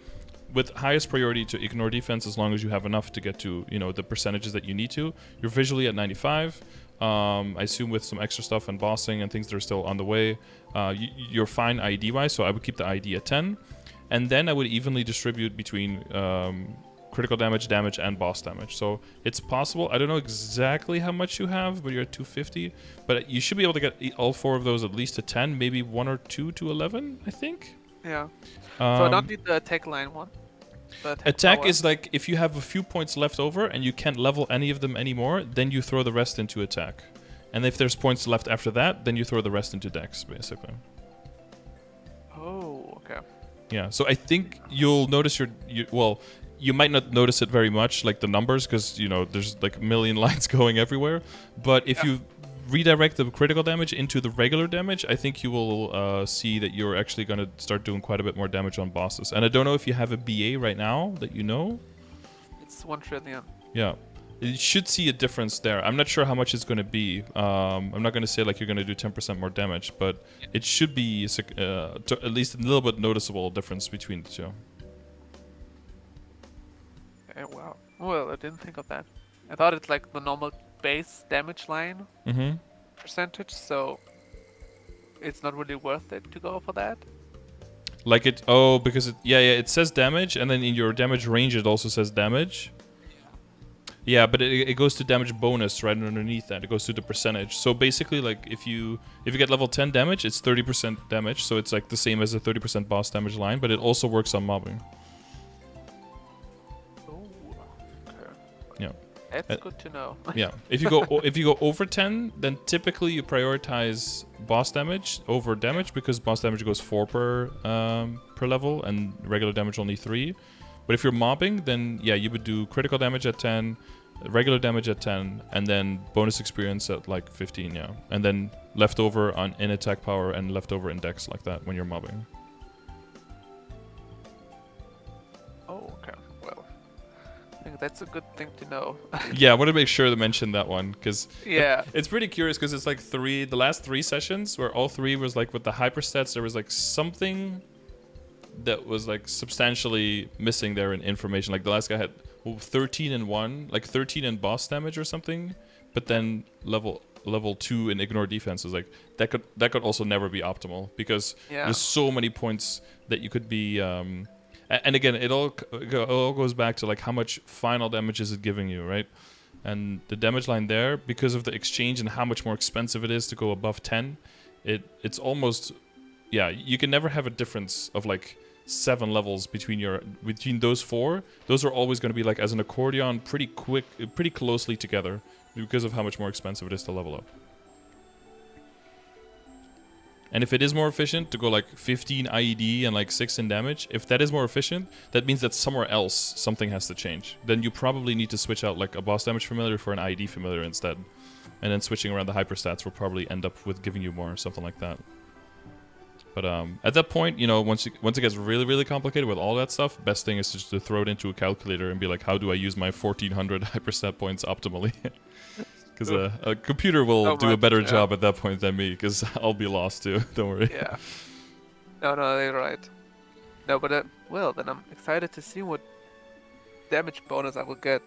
with highest priority to ignore defense as long as you have enough to get to, the percentages that you need to. You're visually at 95. I assume with some extra stuff and bossing and things that are still on the way, you're fine ID-wise, so I would keep the ID at 10. And then I would evenly distribute between critical damage, and boss damage. So it's possible. I don't know exactly how much you have, but you're at 250. But you should be able to get all 4 of those at least to 10, maybe 1 or 2 to 11, I think. Yeah. So I don't need the attack line one. Attack is like if you have a few points left over and you can't level any of them anymore, then you throw the rest into attack. And if there's points left after that, then you throw the rest into dex, basically. Oh, okay. Yeah, so I think you'll notice you might not notice it very much, like the numbers, because, there's like a million lines going everywhere. But if you redirect the critical damage into the regular damage, I think you will see that you're actually going to start doing quite a bit more damage on bosses. And I don't know if you have a BA right now that you know. It's 1 trillion. Yeah. you should see a difference there. I'm not sure how much it's going to be. I'm not going to say like you're going to do 10% more damage, but it should be at least a little bit noticeable difference between the two. Okay, wow. Well, I didn't think of that. I thought it's like the normal base damage line percentage, so it's not really worth it to go for that. Like because it says damage, and then in your damage range it also says damage. Yeah, but it goes to damage bonus right underneath that. It goes to the percentage. So basically, like if you get level 10 damage, it's 30% damage. So it's like the same as a 30% boss damage line, but it also works on mobbing. Oh, okay. Yeah. That's good to know. Yeah. If you go over 10, then typically you prioritize boss damage over damage, because boss damage goes 4 per level and regular damage only 3. But if you're mobbing, then yeah, you would do critical damage at 10, regular damage at 10, and then bonus experience at like 15, yeah. And then leftover in attack power and leftover in dex like that when you're mobbing. Oh, okay. Well, I think that's a good thing to know. Yeah, I want to make sure to mention that one, because yeah, it's pretty curious, because it's like the last 3 sessions where all 3 was like with the hyperstats, there was like something that was like substantially missing there in information. Like the last guy had 13 and 1, like 13 in boss damage or something, but then level 2 in ignore defenses. Like that could also never be optimal, because there's so many points that you could be and again, it all goes back to like how much final damage is it giving you, right? And the damage line there, because of the exchange and how much more expensive it is to go above 10, it's almost, yeah, you can never have a difference of like 7 levels between those 4. Those are always going to be like as an accordion, pretty closely together, because of how much more expensive it is to level up. And if it is more efficient to go like 15 IED and like 6 in damage, if that is more efficient, that means that somewhere else something has to change. Then you probably need to switch out like a boss damage familiar for an IED familiar instead. And then switching around the hyperstats will probably end up with giving you more, something like that. But at that point, you know, once it gets really, really complicated with all that stuff, best thing is just to throw it into a calculator and be like, how do I use my 1400 hyperstat points optimally? Because a computer will do a better job at that point than me, because I'll be lost too. Don't worry. Yeah. No, you're right. No, but well, then I'm excited to see what damage bonus I will get.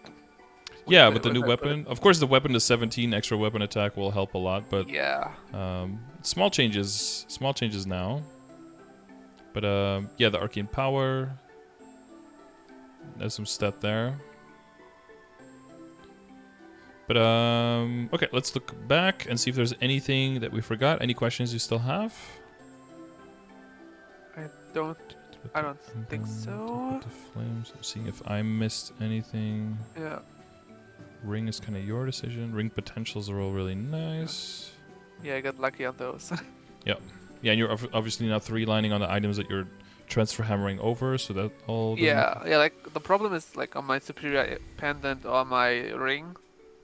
Yeah, with the new weapon. Of course, the weapon to 17 extra weapon attack will help a lot, but yeah, small changes now. But yeah, the arcane power. There's some stat there. But okay, let's look back and see if there's anything that we forgot. Any questions you still have? I don't think so. The flames. I'm seeing if I missed anything. Yeah. Ring is kind of your decision. Ring potentials are all really nice. Yeah, I got lucky on those. Yeah. Yeah, and you're obviously now 3-lining on the items that you're transfer hammering over, so that all... Yeah, like, the problem is, like, on my superior pendant or my ring,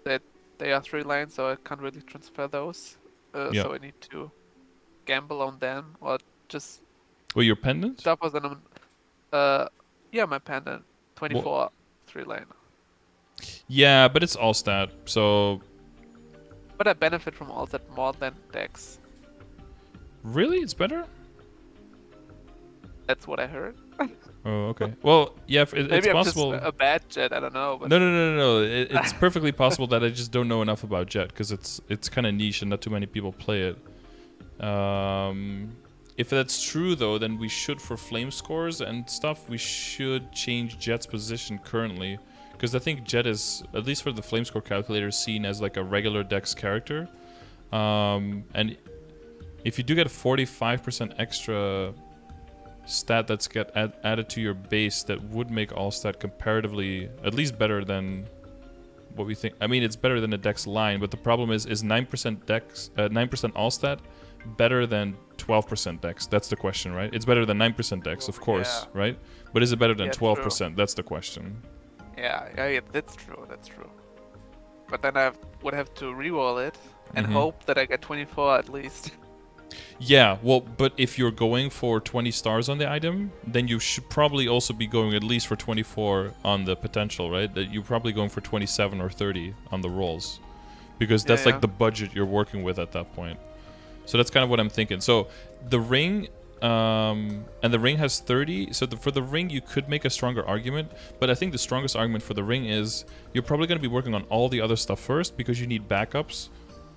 that they are 3 lines, so I can't really transfer those. So I need to gamble on them, or just... Well, your pendant? Stuff was on... yeah, my pendant. 24 3-line. Yeah, but it's all stat, so... But I benefit from all that more than Dex. Really? It's better? That's what I heard. Oh, okay. Well, yeah, it's possible. Maybe I'm just a bad Jett, I don't know. But No. It's perfectly possible that I just don't know enough about Jett, because it's kind of niche and not too many people play it. If that's true, though, then we should, for flame scores and stuff, we should change Jett's position currently. Because I think Jett is, at least for the flame score calculator, seen as like a regular dex character. And if you do get a 45% extra stat that's added to your base, that would make all stat comparatively at least better than what we think. I mean, it's better than a dex line, but the problem is 9% dex, 9% all stat better than 12% dex? That's the question, right? It's better than 9% dex, of course, right? But is it better than 12%? True. That's the question. Yeah, that's true. But then I would have to reroll it and hope that I get 24 at least. Yeah, well, but if you're going for 20 stars on the item, then you should probably also be going at least for 24 on the potential, right? That you're probably going for 27 or 30 on the rolls. Because that's like the budget you're working with at that point. So that's kind of what I'm thinking. So the ring, and the ring has 30. So for the ring, you could make a stronger argument. But I think the strongest argument for the ring is you're probably going to be working on all the other stuff first because you need backups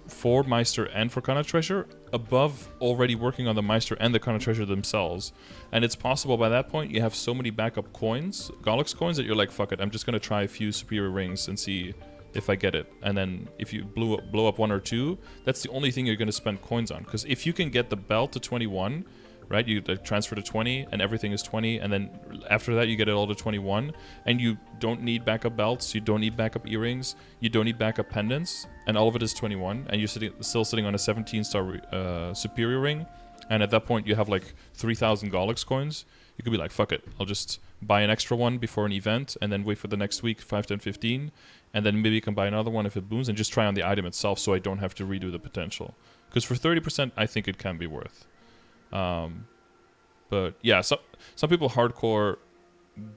for Meister and for Kana Treasure above already working on the Meister and the Kana Treasure themselves. And it's possible by that point you have so many backup coins, Gollux coins, that you're like, fuck it, I'm just going to try a few superior rings and see if I get it. And then if you blow up 1 or 2, that's the only thing you're going to spend coins on. Because if you can get the belt to 21, right, you transfer to 20 and everything is 20, and then after that you get it all to 21, and you don't need backup belts, you don't need backup earrings, you don't need backup pendants, and all of it is 21, and you're still sitting on a 17-star superior ring, and at that point you have like 3,000 Gollux coins. You could be like, fuck it, I'll just buy an extra one before an event and then wait for the next week, 5, 10, 15, and then maybe you can buy another one if it booms and just try on the item itself so I don't have to redo the potential. Because for 30%, I think it can be worth. But yeah, some people hardcore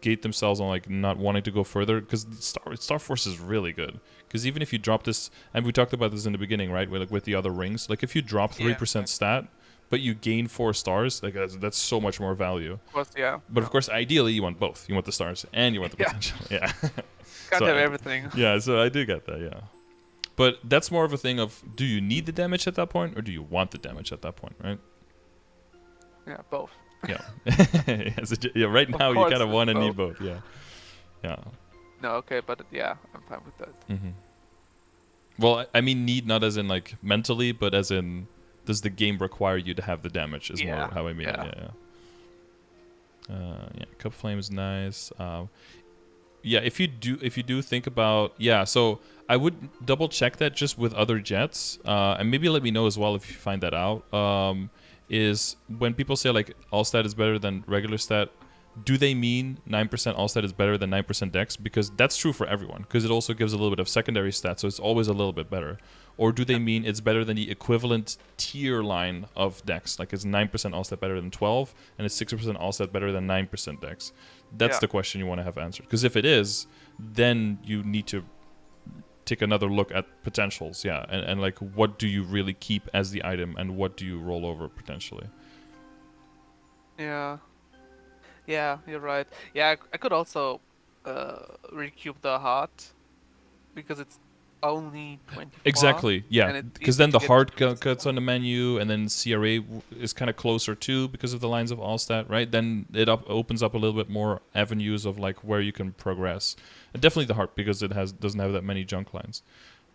gate themselves on like not wanting to go further because Star Force is really good. Because even if you drop this, and we talked about this in the beginning, right? With the other rings, like if you drop 3% stat, but you gain 4 stars, like that's so much more value. Of course, yeah. But of course, ideally, you want both. You want the stars and you want the potential. Yeah. Can't have everything. Yeah, so I do get that, yeah. But that's more of a thing of, do you need the damage at that point, or do you want the damage at that point, right? Yeah, both. Yeah. Yeah, right now you kind of want to need both, yeah. Yeah. No, okay, but yeah, I'm fine with that. Mm-hmm. Well, I mean need not as in like mentally, but as in, does the game require you to have the damage is more how I mean it, yeah. Cup Flame is nice. Yeah, if you do think about, so I would double check that just with other Jetts, and maybe let me know as well if you find that out. Is when people say like all stat is better than regular stat, do they mean 9% all stat is better than 9% dex? Because that's true for everyone, because it also gives a little bit of secondary stats, so it's always a little bit better. Or do they mean it's better than the equivalent tier line of dex, like it's 9% all stat better than 12, and it's 6% all stat better than 9% dex? That's the question you want to have answered. Because if it is, then you need to take another look at potentials, and like what do you really keep as the item and what do you roll over potentially. Yeah, you're right. Yeah, I could also recube the heart because it's only 24. Exactly, yeah, because then the heart cuts on the menu, and then CRA is kind of closer too because of the lines of all stat, right? Then it opens up a little bit more avenues of like where you can progress. And definitely the heart, because it doesn't have that many junk lines.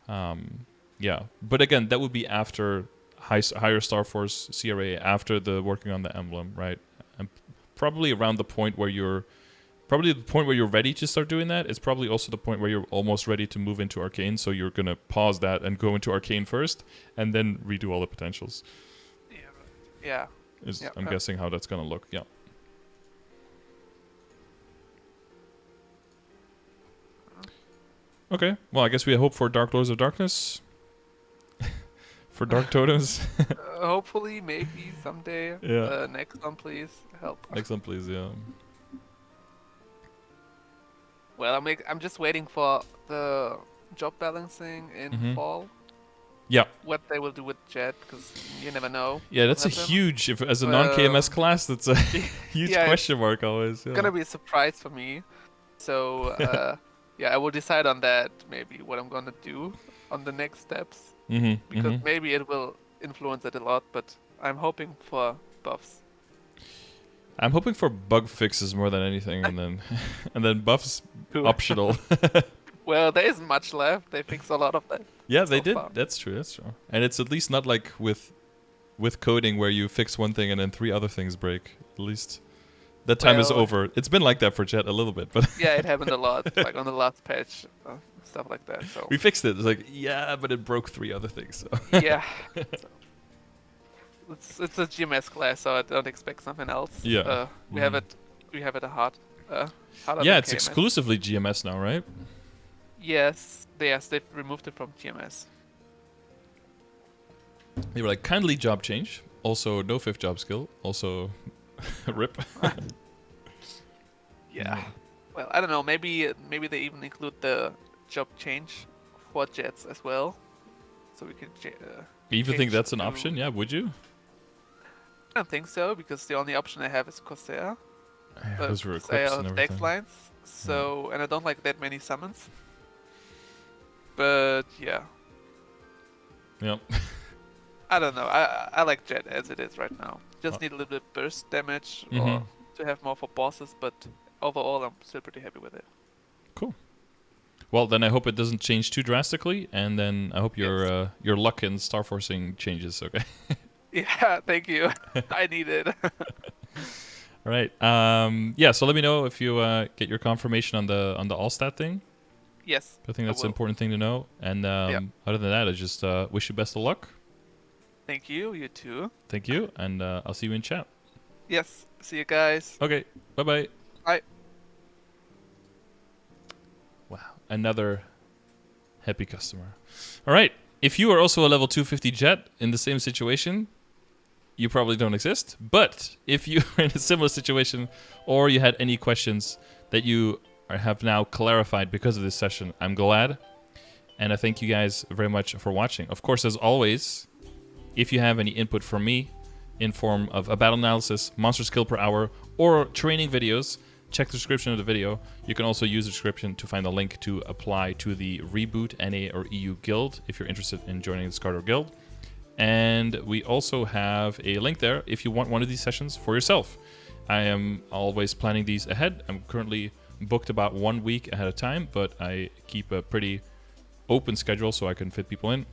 But again, that would be after higher Star Force CRA, after the working on the emblem, right? And probably around the point where you're ready to start doing that. It's probably also the point where you're almost ready to move into Arcane, so you're going to pause that and go into Arcane first, and then redo all the potentials. Yeah. I'm guessing how that's going to look, yeah. Okay, well, I guess we hope for Dark Lords of Darkness. For Dark Totems. Hopefully, maybe, someday. Yeah. Next one, please. Help. Next one, please, yeah. Well, I'm just waiting for the job balancing in fall. Yeah. What they will do with Jett, because you never know. Yeah, that's a huge, as a non-KMS class, that's a huge question mark always. It's gonna be a surprise for me. So, I will decide on that, maybe what I'm gonna do on the next steps. Because maybe it will influence it a lot, but I'm hoping for buffs. I'm hoping for bug fixes more than anything, and then buffs optional. Well, there isn't much left. They fixed a lot of that. Yeah, they did. That's true. And it's at least not like with coding where you fix one thing and then 3 other things break. At least that time is over. It's been like that for Jett a little bbit, but yeah, it happened a lot, like on the last patch, stuff like that. So we fixed it. It's like, but it broke 3 other things. So. Yeah. It's a GMS class, so I don't expect something else. Yeah. We have it a hard. Yeah, it's exclusively GMS now, right? Yes, they've removed it from GMS. They were like, kindly job change. Also, no 5th job skill. Also, rip. Yeah. Well, I don't know. Maybe they even include the job change for Jets as well, so we can. You even think that's an option? Yeah, would you? I don't think so, because the only option I have is Corsair. Yeah, those were I equips and have everything. dex lines, so and I don't like that many summons. But yeah. Yep. I don't know. I like Jett as it is right now. Just need a little bit burst damage or to have more for bosses, but overall I'm still pretty happy with it. Cool. Well, then I hope it doesn't change too drastically, and then I hope your luck in Star Forcing changes. Okay. Yeah, thank you. I need it. All right. Yeah. So let me know if you get your confirmation on the Allstat thing. Yes. I think that's an important thing to know. And other than that, I just wish you best of luck. Thank you. You too. Thank you, and I'll see you in chat. Yes. See you guys. Okay. Bye-bye. Bye. Wow. Another happy customer. All right. If you are also a level 250 Jett in the same situation, you probably don't exist. But if you are in a similar situation or you had any questions that you have now clarified because of this session, I'm glad. And I thank you guys very much for watching. Of course, as always, if you have any input from me in form of a battle analysis, monster skill per hour, or training videos, check the description of the video. You can also use the description to find a link to apply to the Reboot NA or EU guild if you're interested in joining the Scardor guild. And we also have a link there if you want one of these sessions for yourself. I am always planning these ahead. I'm currently booked about 1 week ahead of time, but I keep a pretty open schedule so I can fit people in.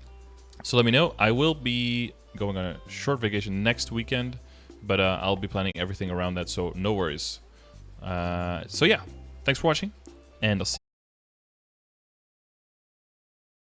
So let me know. I will be going on a short vacation next weekend, but I'll be planning everything around that, so no worries. So yeah, thanks for watching, and I'll see you.